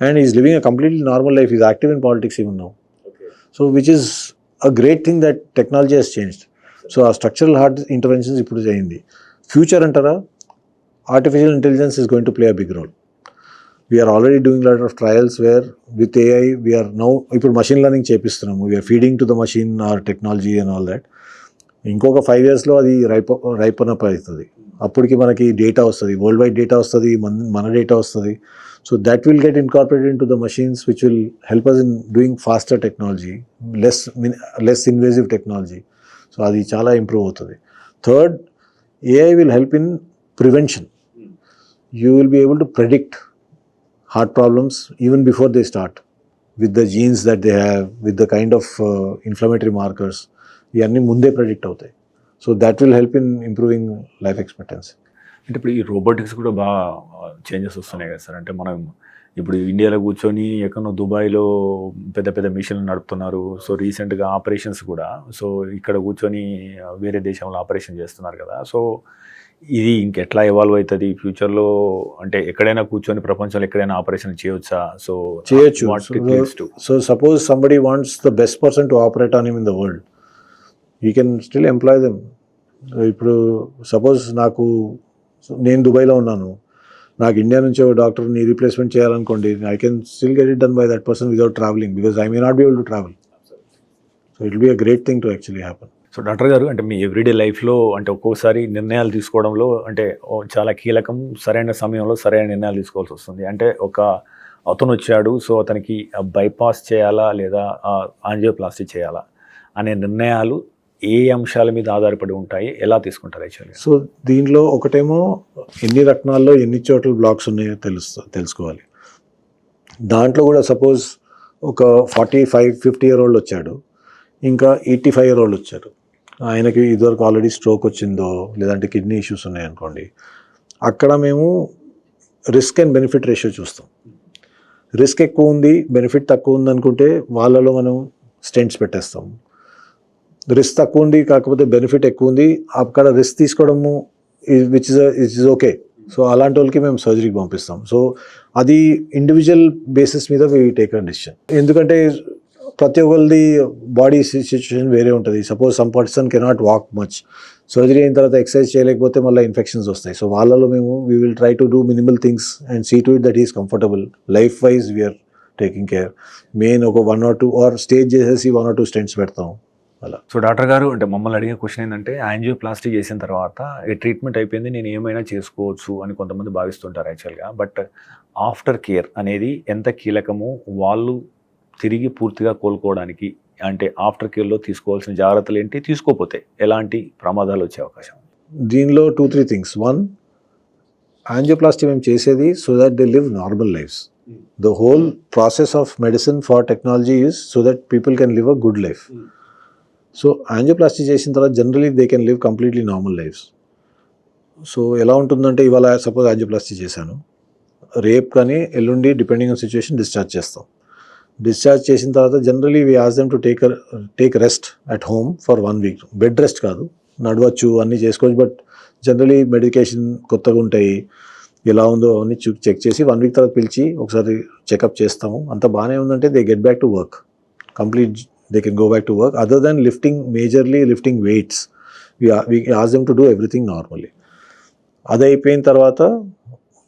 and he's living a completely normal life. He's active in politics even now. So which is a great thing that technology has changed. So our structural heart interventions ఇప్పుడు చేయింది. Future అంటారా, artificial intelligence is going to play a big role. We are already doing a lot of trials where with AI we are now ఇప్పుడు machine learning చేపిస్తున్నాము. We are feeding to the machine our technology and all that. ఇంకొక 5 yearsలో అది ripen up అవుతుంది. అప్పటికి మనకి data వస్తుంది, world wide data వస్తుంది, మన data వస్తుంది. So that will get incorporated in to the machines which will help us in doing faster technology, less invasive technology. So అది చాలా ఇంప్రూవ్ అవుతుంది. Third, AI will help in prevention. You will be able to predict heart problems even before they start with the genes that they have, with the kind of inflammatory markers. ఇవన్నీ ముందే predict అవుతాయి. So that will help in improving life expectancy. అంటే ఇప్పుడు ఈ robotics కూడా బాగా changes వస్తున్నాయి కదా సార్. అంటే మనం ఇప్పుడు ఇండియాలో కూర్చొని ఎక్కడో దుబాయ్లో పెద్ద పెద్ద మిషన్లు నడుపుతున్నారు. సో రీసెంట్గా ఆపరేషన్స్ కూడా సో ఇక్కడ కూర్చొని వేరే దేశంలో ఆపరేషన్ చేస్తున్నారు కదా. సో ఇది ఇంకెట్లా ఎవాల్వ్ అవుతుంది ఫ్యూచర్లో? అంటే ఎక్కడైనా కూర్చొని ప్రపంచంలో ఎక్కడైనా ఆపరేషన్ చేయొచ్చా? సో చేయొచ్చు. So suppose somebody wants the best person to operate on him in the world, you can still employ them. ఇప్పుడు సపోజ్ నేను దుబాయ్లో ఉన్నాను, నాకు ఇండియా నుంచి ఒక డాక్టర్ని రీప్లేస్మెంట్ చేయాలనుకోండి, I can still get it done by that person without travelling because I may not be able to travel. So it will be a great thing to actually happen. So doctor గారు, అంటే me every day లైఫ్లో అంటే ఒక్కోసారి నిర్ణయాలు తీసుకోవడంలో అంటే చాలా కీలకం, సరైన సమయంలో సరైన నిర్ణయాలు తీసుకోవాల్సి వస్తుంది. అంటే అతను వచ్చాడు, సో అతనికి బైపాస్ చేయాలా లేదా యాంజియోప్లాస్టీ చేయాలా అనే నిర్ణయాలు ఏ అంశాల మీద ఆధారపడి ఉంటాయి, ఎలా తీసుకుంటారు యాక్చువల్లీ? సో దీనిలో ఒకటేమో ఎన్ని రత్నాల్లో ఎన్ని చోట్ల బ్లాక్స్ ఉన్నాయో తెలుసుకోవాలి. దాంట్లో కూడా సపోజ్ ఒక 45-50-year-old వచ్చాడు, ఇంకా 85-year-old వచ్చారు, ఆయనకి ఇదివరకు ఆల్రెడీ స్ట్రోక్ వచ్చిందో లేదంటే కిడ్నీ ఇష్యూస్ ఉన్నాయనుకోండి, అక్కడ మేము రిస్క్ అండ్ బెనిఫిట్ రేషియో చూస్తాం. రిస్క్ ఎక్కువ ఉంది, బెనిఫిట్ తక్కువ ఉంది అనుకుంటే వాళ్ళలో మనం స్టెంట్స్ పెట్టేస్తాం. రిస్క్ తక్కువ ఉంది కాకపోతే బెనిఫిట్ ఎక్కువ ఉంది, అక్కడ రిస్క్ తీసుకోవడము విచ్ ఇస్ ఓకే. సో అలాంటి వాళ్ళకి మేము సర్జరీకి పంపిస్తాం. సో అది ఇండివిజువల్ బేసిస్ మీద వి టేక్ అ డిసిషన్. ఎందుకంటే ప్రతి ఒక్కరిది బాడీ సిచ్యువేషన్ వేరే ఉంటుంది. Suppose some person cannot walk much, surgery అయిన తర్వాత ఎక్సర్సైజ్ చేయలేకపోతే మళ్ళీ ఇన్ఫెక్షన్స్ వస్తాయి. సో వాళ్ళలో మేము we will try to do minimal things and see to it that is comfortable. Life wise we are taking care. Main ఒక 1 or 2 ఆర్ స్టేజ్ చేసేసి 1 or 2 stents పెడతాం అలా. సో డాక్టర్ గారు, అంటే మమ్మల్ని అడిగే క్వశ్చన్ ఏంటంటే, యాంజియోప్లాస్టీ చేసిన తర్వాత ఈ ట్రీట్మెంట్ అయిపోయింది, నేను ఏమైనా చేసుకోవచ్చు అని కొంతమంది భావిస్తుంటారు యాక్చువల్గా. బట్ ఆఫ్టర్ కేర్ అనేది ఎంత కీలకమో, వాళ్ళు తిరిగి పూర్తిగా కోలుకోవడానికి అంటే ఆఫ్టర్ కేర్లో తీసుకోవాల్సిన జాగ్రత్తలు ఏంటి, తీసుకోకపోతే ఎలాంటి ప్రమాదాలు వచ్చే అవకాశం? దీనిలో 2-3 థింగ్స్. 1, యాంజియోప్లాస్టీ మేము చేసేది so that they live normal lifes. The whole process of medicine for technology is so that people can live a good life. So angioplasty చేసిన తర్వాత generally they can live completely normal lifes. So ఎలా ఉంటుందంటే, ఇవాళ suppose angioplasty చేశాను, రేపు కానీ ఎల్లుండి depending on situation discharge చేస్తాం. డిశ్చార్జ్ చేసిన తర్వాత generally we ask them to take rest at home for 1 week. Bed rest కాదు, నడవచ్చు, అన్నీ చేసుకోవచ్చు. బట్ జనరలీ మెడికేషన్ కొత్తగా ఉంటాయి, ఎలా ఉందో అవన్నీ చెక్ చేసి 1 week తర్వాత పిలిచి ఒకసారి చెకప్ చేస్తాము. అంత బాగానే ఉందంటే they get back to work. Complete they can go back to work. Other than majorly lifting weights, we ask them to do everything normally. అది అయిపోయిన తర్వాత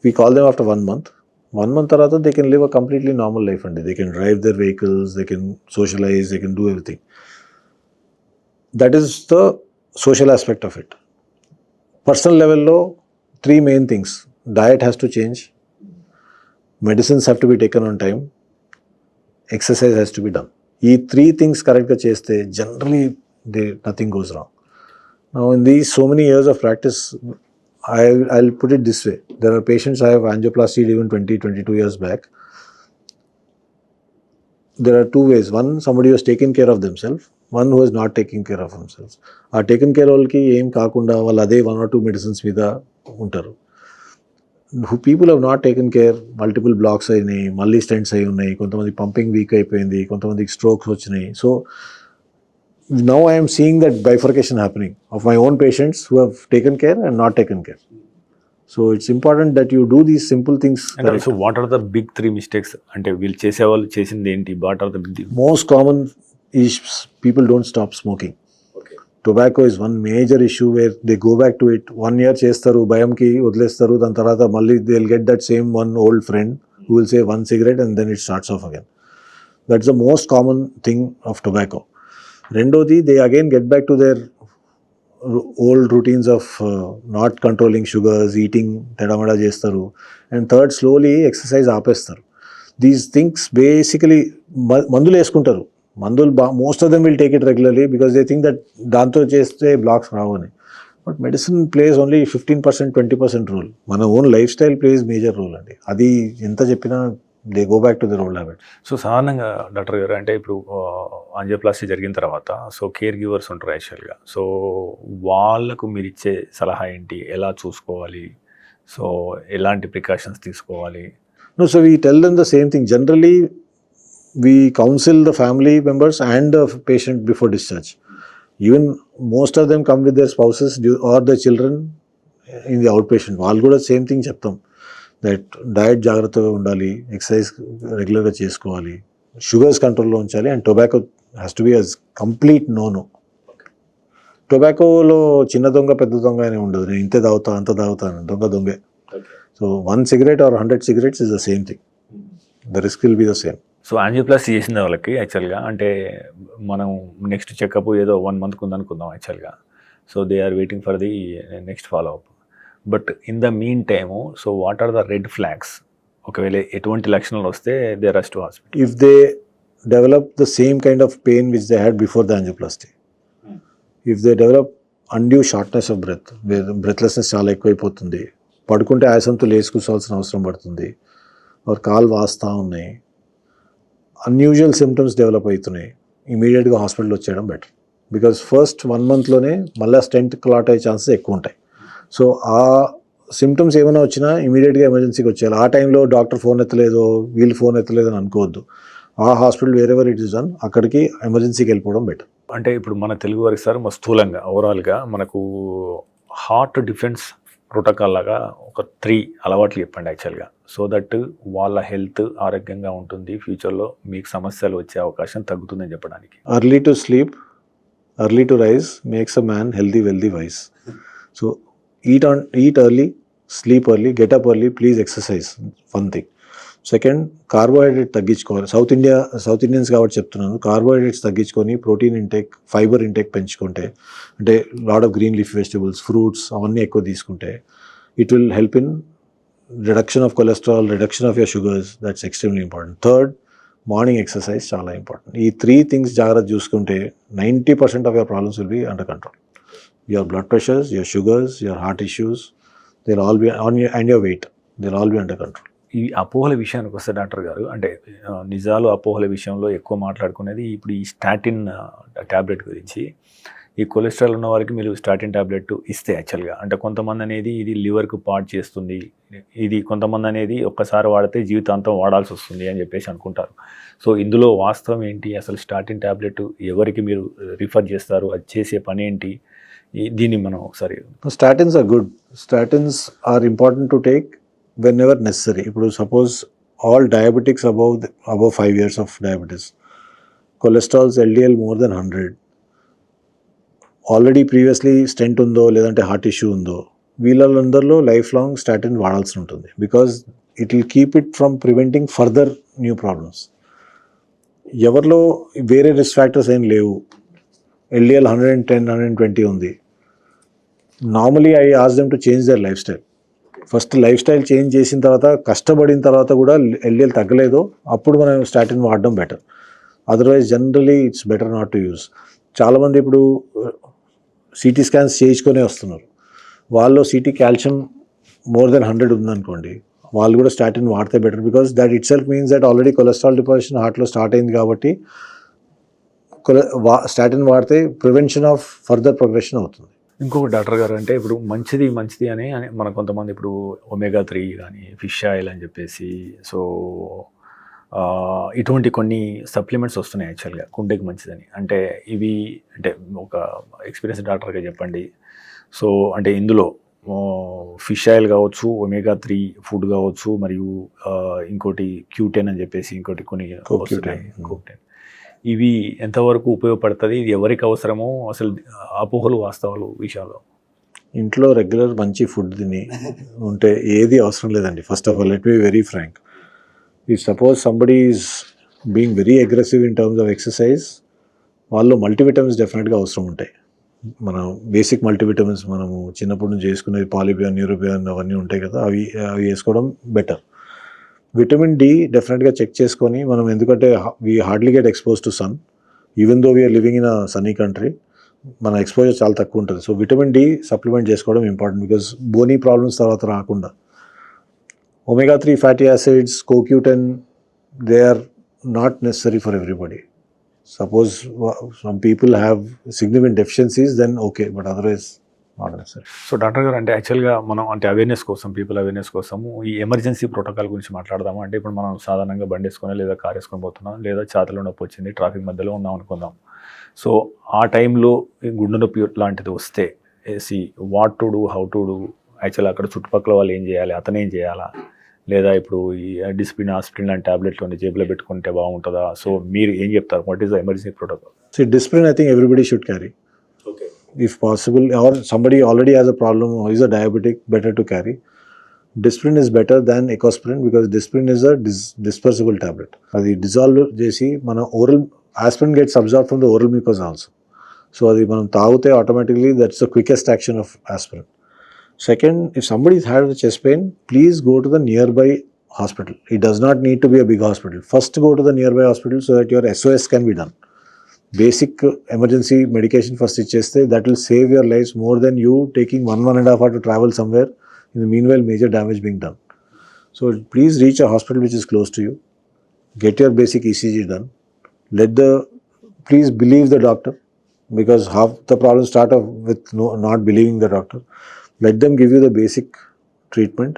we call them after 1 month. 1 month తర్వాత they can live a completely normal life అండి. They can drive their vehicles, they can socialize, they can do everything. That is the social aspect of it. Personal level 3 main things. Diet has to change, medicines have to be taken on time, exercise has to be done. ఈ 3 things correctగా చేస్తే generally nothing goes wrong. Now in these so many years of practice, I'll put it this way. There are patients I have angioplasty even 20-22 years back. There are 2 ways. One, somebody who has taken care of themselves. One who is not taking care of themselves. ఆ taken care వాళ్ళకి ఏం కాకుండా వాళ్ళు అదే 1 or 2 medicines మీద ఉంటారు. People have not taken care, multiple blocks అయినాయి, మళ్ళీ స్టెంట్స్ అయి ఉన్నాయి, కొంతమంది పంపింగ్ వీక్ అయిపోయింది, కొంతమందికి స్ట్రోక్స్ వచ్చినాయి. So now I am seeing that bifurcation happening of my own patients who have taken care and not taken care. So it's important that you do these simple things. So what are the big 3 mistakes అంటే వీళ్ళు చేసేవాళ్ళు చేసింది ఏంటి? What are the Most common is people don't stop smoking. Tobacco is one major issue where they go back to it. 1 year చేస్తారు, భయంకి వదిలేస్తారు, దాని తర్వాత మళ్ళీ they'll get that same one old friend who will say 1 cigarette and then it starts off again. That's the most common thing of tobacco. రెండోది, they again get back to their old routines of not controlling sugars, eating తడమడా చేస్తారు. And third, slowly exercise ఆపేస్తారు. These things basically మందులు వేసుకుంటారు. మందులు most of them will take it regularly because they think that దాంతో చేస్తే blocks రావని. But medicine plays only 15%, 20% role. మన own lifestyle plays major role అండి. అది ఎంత చెప్పినా they go back to their old habit. So సాధారణంగా doctor గారు అంటే ఇప్పుడు ఆంజియోప్లాస్టీ జరిగిన తర్వాత సో కేర్ గివర్స్ ఉంటారు యాక్చువల్గా. సో వాళ్ళకు మీరు ఇచ్చే సలహా ఏంటి? ఎలా చూసుకోవాలి? సో ఎలాంటి ప్రికాషన్స్ తీసుకోవాలి? No, so we tell them the same thing. Generally, we counsel the family members and the patient before discharge. Even most of them come with their spouses or the children in the outpatient. వాళ్ళు కూడా same thing చెప్తాం, that diet జాగ్రత్తగా ఉండాలి, exercise రెగ్యులర్గా చేసుకోవాలి, sugars కంట్రోల్లో ఉంచాలి, and tobacco has to be as complete no. టొబాకోలో చిన్న దొంగ పెద్ద దొంగ అనే ఉండదు. నేను ఇంతే తాగుతా అంత తాగుతాను, దొంగే. So 1 cigarette or 100 cigarettes is the same thing. The risk will be the same. So angioplasty చేసిన వాళ్ళకి యాక్చువల్గా అంటే మనం నెక్స్ట్ చెకప్ ఏదో 1 month ఉందనుకుందాం యాక్చువల్గా. So they are waiting for the next follow up. But in the meantime so what are the red flags? ఒకవేళ ఎటువంటి లక్షణాలు వస్తే they rush to hospital. If they develop the same kind of pain which they had before the angioplasty, if they develop undue shortness of breath, breathlessness చాలా ఎక్కువైపోతుంది, పడుకుంటే ఆయాసంతో లేచి కూర్చోవాల్సిన అవసరం పడుతుంది, ఆర్ కాలు వాస్తూ ఉన్నాయి, అన్యూజువల్ సిమ్టమ్స్ డెవలప్ అవుతున్నాయి, ఇమీడియట్గా హాస్పిటల్ వచ్చేయడం బెటర్. బికాజ్ ఫస్ట్ 1 monthలోనే మళ్ళీ స్టెంట్ క్లాట్ అయ్యే ఛాన్సెస్ ఎక్కువ ఉంటాయి. సో ఆ సిమ్టమ్స్ ఏమైనా వచ్చినా ఇమీడియట్గా ఎమర్జెన్సీకి వచ్చేయాలి. ఆ టైంలో డాక్టర్ ఫోన్ ఎత్తలేదో వీళ్ళు ఫోన్ ఎత్తలేదో అని అనుకోవద్దు. ఆ hospital wherever it is done అక్కడికి ఎమర్జెన్సీకి వెళ్ళిపోవడం బెటర్. అంటే ఇప్పుడు మన తెలుగు వారికి సార్ స్థూలంగా ఓవరాల్గా మనకు హార్ట్ డిఫెన్స్ ప్రోటోకాల్ లాగా ఒక 3 అలవాట్లు చెప్పండి యాక్చువల్గా. సో దట్ వాళ్ళ హెల్త్ ఆరోగ్యంగా ఉంటుంది, ఫ్యూచర్లో మీకు సమస్యలు వచ్చే అవకాశం తగ్గుతుందని చెప్పడానికి. Early to sleep, early to rise makes a man healthy, wealthy, wise. So eat early, sleep early, get up early, please exercise. One thing. Second, carbohydrate తగ్గించుకోవాలి. సౌత్ ఇండియన్స్ కాబట్టి చెప్తున్నాను, కార్బోహైడ్రేట్స్ తగ్గించుకొని ప్రోటీన్ ఇంటేక్, ఫైబర్ ఇంటేక్ పెంచుకుంటే, అంటే lot of green leaf vegetables, fruits అవన్నీ ఎక్కువ తీసుకుంటే it will help in reduction of cholesterol, reduction of your sugars. That's extremely important. Third, morning exercise చాలా ఇంపార్టెంట్. ఈ 3 things జాగ్రత్త చూసుకుంటే 90% of your problems will be under control. Your blood pressures, your sugars, your heart issues, they'll all be on your, and your weight, they'll all be under control. ఈ అపోహల విషయానికి వస్తే doctor గారు, అంటే నిజాలు అపోహల విషయంలో ఎక్కువ మాట్లాడుకునేది ఇప్పుడు ఈ స్టాటిన్ ట్యాబ్లెట్ గురించి. ఈ కొలెస్ట్రాల్ ఉన్న వాళ్ళకి మీరు స్టాటిన్ ట్యాబ్లెట్ ఇస్తే యాక్చువల్గా అంటే కొంతమంది అనేది ఇది లివర్కు పాడు చేస్తుంది, ఇది కొంతమంది అనేది ఒక్కసారి వాడితే జీవితాంతం వాడాల్సి వస్తుంది అని చెప్పేసి అనుకుంటారు. సో ఇందులో వాస్తవం ఏంటి? అసలు స్టాటిన్ ట్యాబ్లెట్ ఎవరికి మీరు రిఫర్ చేస్తారు? అది చేసే పని ఏంటి? దీన్ని మనం ఒకసారి. Statins are good. Statins are important to take whenever necessary. ఇప్పుడు suppose all diabetics above 5 years of diabetes, cholesterols LDL more than 100, already previously stent ఉందో లేదంటే హార్ట్ ఇష్యూ ఉందో, వీళ్ళందరిలో లైఫ్ లాంగ్ స్టాటిన్ వాడాల్సి ఉంటుంది. Because it will keep it from preventing further new problems. ఎవరిలో వేరే risk factors ఏం లేవు, LDL 110, 120 ఉంది, normally I ask them to change their life style. First life style change చేసిన తర్వాత, కష్టపడిన తర్వాత కూడా LDL తగ్గలేదో అప్పుడు మనం స్టాటిన్ వాడడం better. Otherwise generally it's better not to use. చాలామంది ఇప్పుడు CT స్కాన్స్ చేయించుకొనే వస్తున్నారు, వాళ్ళు CT కాల్షియం మోర్ దెన్ 100 ఉందనుకోండి, వాళ్ళు కూడా స్టాటిన్ వాడితే better. Because that it self means that already cholesterol deposition హార్ట్లో స్టార్ట్ అయింది కాబట్టి స్టాటిన్ వాడితే ప్రివెన్షన్ ఆఫ్ ఫర్దర్ ప్రోగ్రెషన్ అవుతుంది. ఇంకొక డాక్టర్ గారు, అంటే ఇప్పుడు మంచిది అని మన కొంతమంది ఇప్పుడు omega-3 కానీ ఫిష్ ఆయిల్ అని చెప్పేసి, సో ఇటువంటి కొన్ని సప్లిమెంట్స్ వస్తున్నాయి యాక్చువల్గా గుండెకి మంచిదని. అంటే ఇవి అంటే ఒక ఎక్స్పీరియన్స్ డాక్టర్గా చెప్పండి. సో అంటే ఇందులో ఫిష్ ఆయిల్ కావచ్చు, omega-3 ఫుడ్ కావచ్చు, మరియు ఇంకోటి Q10 అని చెప్పేసి ఇంకోటి కొన్ని వస్తున్నాయి, Q10. ఇవి ఎంతవరకు ఉపయోగపడుతుంది, ఇది ఎవరికి అవసరమో, అసలు అపోహలు వాస్తవాలు విషయాలు? ఇంట్లో రెగ్యులర్ మంచి ఫుడ్ తిని ఉంటే ఏది అవసరం లేదండి. First of all let be very frank, if suppose somebody is being very aggressive in terms of exercise, వాళ్ళు మల్టీవిటమిన్స్ డెఫినెట్గా అవసరం ఉంటాయి. మన బేసిక్ మల్టీవిటమిన్స్ మనము చిన్నప్పటి నుంచి చేసుకునేది పాలిబియాన్, న్యూరోబియాన్ అవన్నీ ఉంటాయి కదా, అవి వేసుకోవడం బెటర్. విటమిన్ D డెఫినెట్గా చెక్ చేసుకొని మనం, ఎందుకంటే we hardly get expose to sun, even though we are living in a sunny country, మన ఎక్స్పోజర్ చాలా తక్కువ ఉంటుంది. సో విటమిన్ D సప్లిమెంట్ చేసుకోవడం ఇంపార్టెంట్, బికాస్ బోనీ ప్రాబ్లమ్స్ తర్వాత రాకుండా. omega-3 fatty acids, CoQ10, they are not necessary for everybody. Suppose some people have significant deficiencies, then okay, but otherwise not necessary. So doctor గారు, అంటే యాక్చువల్గా మనం అంటే awareness కోసం, people awareness కోసము ఈ ఎమర్జెన్సీ ప్రోటోకాల్ గురించి మాట్లాడదాము. అంటే ఇప్పుడు మనం సాధారణంగా బండి వేసుకొని లేదా కార్ వేసుకొని పోతున్నాం, లేదా ఛాతీలో నొప్పి వచ్చింది, ట్రాఫిక్ మధ్యలో ఉన్నాం అనుకుందాం. సో ఆ టైంలో గుండె నొప్పి లాంటిది వస్తే what to do, how to do, actual అక్కడ చుట్టుపక్కల వాళ్ళు ఏం చేయాలి, అతను ఏం చేయాలా, లేదా ఇప్పుడు ఈ డిస్ప్లిన్ హాస్పిటల్ లాంటి ట్యాబ్లెట్లు జేబులో పెట్టుకుంటే బాగుంటుందా? సో మీరు ఏం చెప్తారు, what is the emergency protocol? See, discipline I think everybody should carry. Okay. If possible, or somebody already has a problem or is a diabetic, better to carry. Discipline is better than Ecosprin because Discipline is a dispersible tablet. అది dissolve చేసి మన oral aspirin gets absorbed from the oral mucosa also. So అది మనం తాగితే automatically that's the quickest action of aspirin. Second, if somebody has had a chest pain, please go to the nearby hospital. It does not need to be a big hospital. First go to the nearby hospital so that your SOS can be done. Basic emergency medication first icheste, that will save your lives more than you taking 1.5 hours to travel somewhere. In the meanwhile, major damage being done. So please reach a hospital which is close to you. Get your basic ECG done. Please believe the doctor, because half the problems start off with not believing the doctor. Let them give you the basic treatment,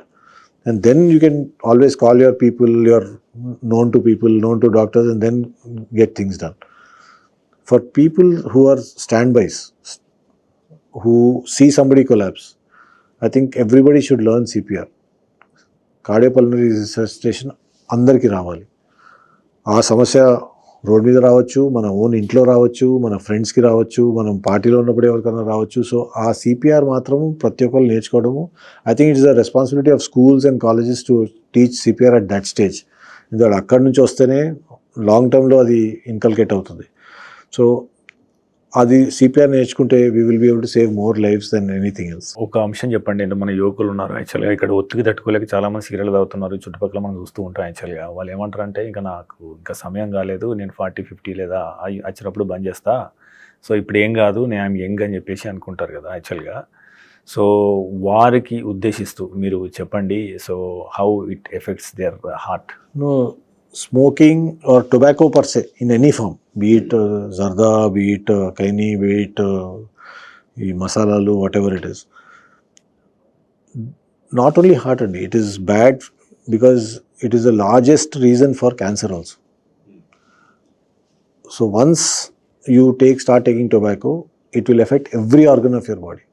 and then you can always call your people, your known to doctors, and then get things done. For people who are standbys, who see somebody collapse, I think everybody should learn CPR. Cardiopulmonary resuscitation అందరికీ రావాలి. ఆ సమస్య road మీద రావచ్చు, మన own ఇంట్లో రావచ్చు, మన ఫ్రెండ్స్కి రావచ్చు, మనం పార్టీలో ఉన్నప్పుడు ఎవరికైనా రావచ్చు. సో ఆ CPR మాత్రం ప్రతి ఒక్కరు నేర్చుకోవడము, I think it's the responsibility of schools and colleges to teach CPR at that stage. ఎందుకంటే అక్కడి నుంచి వస్తేనే లాంగ్ టర్మ్లో అది ఇన్కల్కేట్ అవుతుంది. సో అది CPR నేర్చుకుంటే we will be able to save more lives than anything else. ఒక అంశం చెప్పండి, అంటే మన యువకులు ఉన్నారు యాక్చువల్గా, ఇక్కడ ఒత్తిడి తట్టుకోలేక చాలామంది సిగరెట్లు తాగుతున్నారు, చుట్టుపక్కల మనం చూస్తూ ఉంటాం. యాక్చువల్గా వాళ్ళు ఏమంటారంటే, ఇంకా సమయం కాలేదు, నేను 40-50 లేదా వచ్చినప్పుడు బంద్ చేస్తా, సో ఇప్పుడు ఏం కాదు, నేను యంగ్ అని చెప్పేసి అనుకుంటారు కదా యాక్చువల్గా. సో వారికి ఉద్దేశిస్తూ మీరు చెప్పండి, so how it affects their heart? No, smoking or tobacco per se in any form, be it zarda, be it kaini, be it masalalu, whatever it is, not only heart and it is bad because it is the largest reason for cancer also. So once you start taking tobacco, it will affect every organ of your body,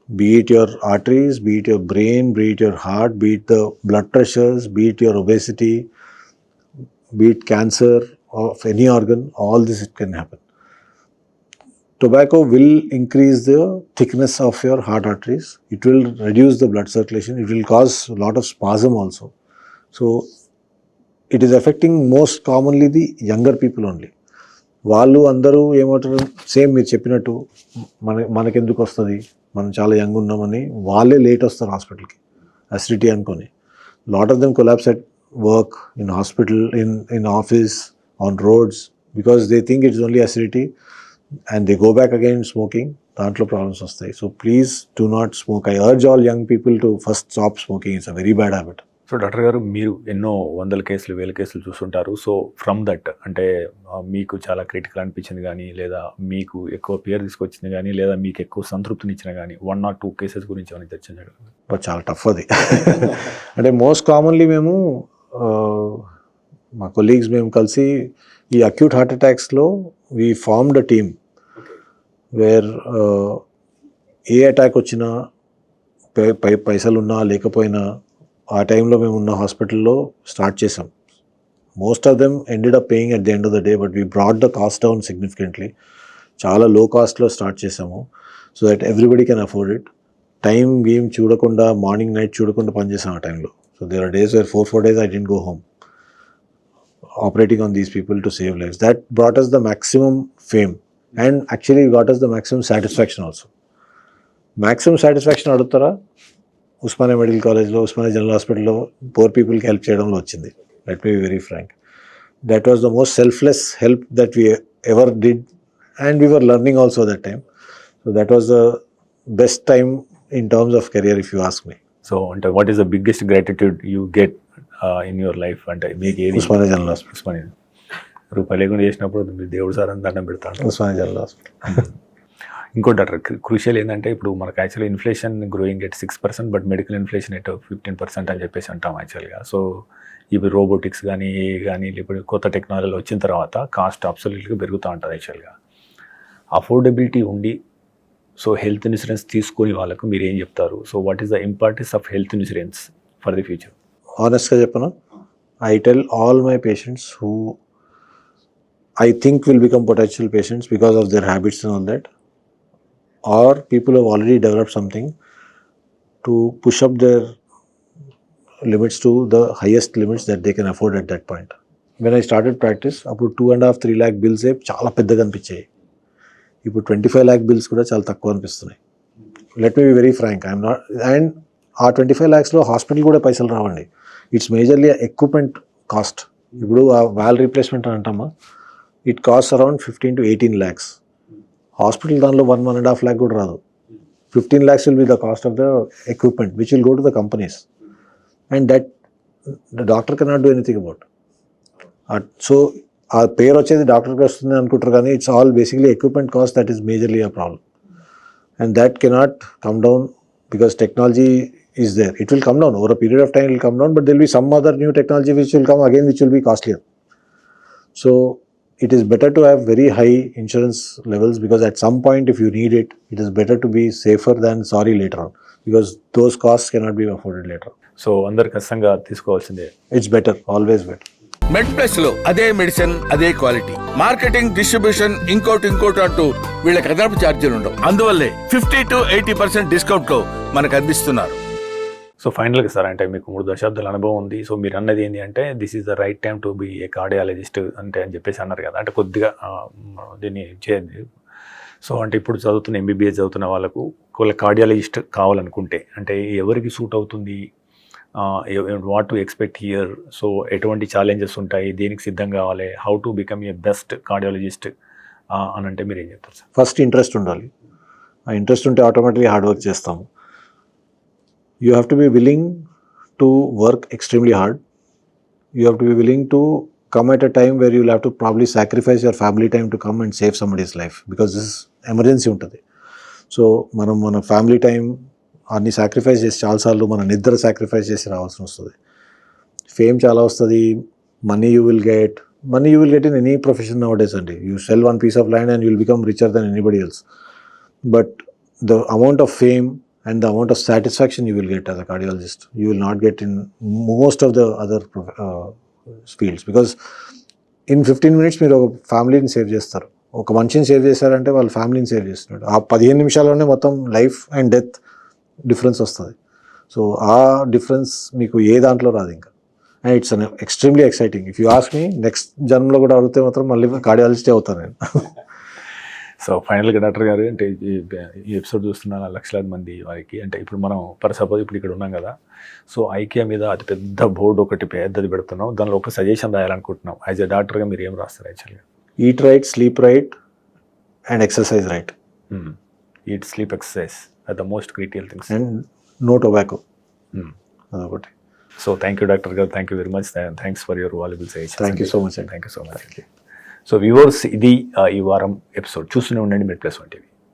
be it your arteries, be it your brain, be it your heart, be it the blood pressures, be it your obesity, be it cancer, of any organ, all this it can happen. Tobacco will increase the thickness of your heart arteries. It will reduce the blood circulation. It will cause a lot of spasm also. So it is affecting most commonly the younger people only. వాళ్ళు అందరూ ఏమంటారు, same మీరు చెప్పినట్టు మనకెందుకు వస్తుంది, మనం చాలా young ఉన్నామని వాళ్ళే లేట్ వస్తారు హాస్పిటల్కి అసిడిటీ అనుకొని. Lot of them collapse at work, in hospital, in office, on roads, because they think it's only acidity and they go back again smoking. దాంట్లో ప్రాబ్లమ్స్ వస్తాయి. So please do not smoke. I urge all young people to first stop smoking. It's a very bad habit. So doctor గారు, మీరు ఎన్నో వందల కేసులు, వేల కేసులు చూస్తుంటారు. సో ఫ్రమ్ దట్ అంటే మీకు చాలా క్రిటికల్ అనిపించింది కానీ, లేదా మీకు ఎక్కువ పేరు తీసుకొచ్చింది కానీ, లేదా మీకు ఎక్కువ సంతృప్తినిచ్చిన కానీ 1 or 2 కేసెస్ గురించి ఏమైనా చర్చించారు? చాలా టఫ్ అది. అంటే మోస్ట్ కామన్లీ మేము మా కొలీగ్స్ మేము కలిసి ఈ అక్యూట్ హార్ట్ అటాక్స్లో we formed a team where ఏ అటాక్ వచ్చినా పైసలు ఉన్నా లేకపోయినా ఆ టైంలో మేము ఉన్న హాస్పిటల్లో స్టార్ట్ చేసాం. Most of them ended up paying at the end of the day, but we brought the cost down significantly. చాలా లో కాస్ట్లో స్టార్ట్ చేసాము so that everybody can afford it. Time game చూడకుండా, మార్నింగ్ నైట్ చూడకుండా పనిచేసాం ఆ టైంలో. So there are days where 4 days I didn't go home operating on these people to save lives. That brought us the maximum fame and actually got us the maximum satisfaction also. Maximum satisfaction అడుగుతారా, Osmania medical కాలేజ్లో, Osmania general హాస్పిటల్లో poor పీపుల్కి help చేయడంలో వచ్చింది. Let me be very frank. That was the most selfless help that we ever did and we were learning also that time. So that was the best time in terms of career if you ask me. So అంటే what is the biggest gratitude you get in your life? అంటే మీకు ఏది? Osmania general hospital. Osmania రూపాయలు లేకుండా చేసినప్పుడు మీరు దేవుడు sir అని దండం పెడతాను. Osmania general hospital. ఇంకో డాక్టర్, క్రూషియల్ ఏంటంటే ఇప్పుడు మనకు actually inflation growing at 6%, but medical inflation at 15% అని చెప్పేసి అంటాం యాక్చువల్గా. సో ఇవి రోబోటిక్స్ కానీ లేకపోతే కొత్త టెక్నాలజీలు వచ్చిన తర్వాత కాస్ట్ అబ్సల్యూట్గా పెరుగుతూ ఉంటుంది యాక్చువల్గా. అఫోర్డబిలిటీ ఉండి సో హెల్త్ ఇన్సూరెన్స్ తీసుకుని వాళ్ళకు మీరు ఏం చెప్తారు? So what is the importance of health insurance for the future? ఆనెస్ట్గా చెప్పను, I tell all my patients who I think will become potential patients because of their habits and all that, or people who have already developed something, to push up their limits to the highest limits that they can afford at that point. When I started practice, అప్పుడు 2.5-3 lakh bills చాలా పెద్దగా అనిపించాయి. ఇప్పుడు 25 lakh bills కూడా చాలా తక్కువ అనిపిస్తున్నాయి. Let me be very frank, I'm not. And ఆ 25 lakhsలో హాస్పిటల్ కూడా పైసలు రావండి. It's majorly equipment cost. ఇప్పుడు ఆ వాల్ రీప్లేస్మెంట్ అని అంటామా, it cost around 15 to 18 lakhs. Hospital దానిలో 1.5 lakh కూడా రాదు. 15 lakhs will be the cost of the equipment which will go to the companies, and that the doctor cannot do anything about. So ఆ పేరు వచ్చేది డాక్టర్కి వస్తుంది అనుకుంటారు కానీ it's all basically equipment cost that is majorly a problem, and that cannot come down because technology is there. It will come down over a period of time. It will come down, but there will be some other new technology which will come again, which will be costlier. So it is better to have very high insurance levels, because at some point if you need it, it is better to be safer than sorry later on, because those costs cannot be afforded later on. సో అందరు ఖచ్చితంగా తీసుకోవాల్సిందే. It's better, always better. MedPlus లో అదే medicine, అదే quality, marketing, distribution, ఇంకోటి అంటూ వీళ్ళకి అదనపు ఛార్జీలు ఉండవు. అందువల్లే 50 to 80% డిస్కౌంట్ లో మనకు అందిస్తున్నారు. సో ఫైనల్గా సార్, అంటే మీకు 3 దశాబ్దాల అనుభవం ఉంది. సో మీరు అన్నది ఏంటి అంటే this is the right time to be A cardiologist అంటే అని చెప్పేసి అన్నారు కదా. అంటే కొద్దిగా దీన్ని చేయండి. సో అంటే ఇప్పుడు చదువుతున్న ఎంబీబీఎస్ చదువుతున్న వాళ్ళకు ఒకవేళ కార్డియాలజిస్ట్ కావాలనుకుంటే అంటే ఎవరికి సూట్ అవుతుంది, what to expect here, so ఎటువంటి ఛాలెంజెస్ ఉంటాయి, దేనికి సిద్ధం కావాలి, how to become a best cardiologist అని అంటే మీరు ఏం చెప్తారు సార్? ఫస్ట్ ఇంట్రెస్ట్ ఉండాలి. ఆ ఇంట్రెస్ట్ ఉంటే ఆటోమేటిక్గా హార్డ్ వర్క్ చేస్తాము. You have to be willing to work extremely hard. You have to be willing to come at a time where you'll have to probably sacrifice your family time to come and save somebody's life, because this is emergency ఉంటుంది. So మన family time అన్ని sacrifice చేసి చాలాసార్లు మన నిద్ర sacrifice చేసి రావాల్సి వస్తుంది. ఫేమ్ చాలా వస్తుంది, money you will get in any profession nowadays అండి. You sell one piece of land and you'll become richer than anybody else. But the amount of fame and the amount of satisfaction you will get as a cardiologist, you will not get in most of the other fields, because in 15 minutes మీరు ఒక ఫ్యామిలీని save చేస్తారు. ఒక మనిషిని save చేశారంటే వాళ్ళ ఫ్యామిలీని save చేస్తున్నాడు. ఆ 15 నిమిషాల్లోనే మొత్తం లైఫ్ అండ్ డెత్ డిఫరెన్స్ వస్తుంది. సో ఆ డిఫరెన్స్ మీకు ఏ దాంట్లో రాదు ఇంకా. And it's an extremely exciting. If you ask me next జన్మలో కూడా అడిగితే మాత్రం మళ్ళీ కార్డియాలజిస్టే అవుతాను నేను. సో ఫైనల్గా డాక్టర్ గారు అంటే ఈ ఎపిసోడ్ చూస్తున్న లక్షలాది మంది వారికి అంటే ఇప్పుడు మనం సపోజ్ ఇప్పుడు ఇక్కడ ఉన్నాం కదా, సో ఐకియా మీద అతి పెద్ద బోర్డు ఒకటి పెద్దది పెడుతున్నాం, దానిలో ఒక సజెషన్ రాయాలనుకుంటున్నాం. యాజ్ ఎ డాక్టర్గా మీరు ఏం రాస్తారు యాక్చువల్గా? Eat right, sleep right and exercise right. Eat, sleep, exercise are the most critical things. And no tobacco, అదొకటి. సో థ్యాంక్ యూ డాక్టర్ గారు, thank you very much, thanks for your valuable suggestion. Thank you so much అండి. Thank you so much. So viewers, ఇది ఈ వారం episode చూస్తూనే ఉండండి MedPlus1 TV.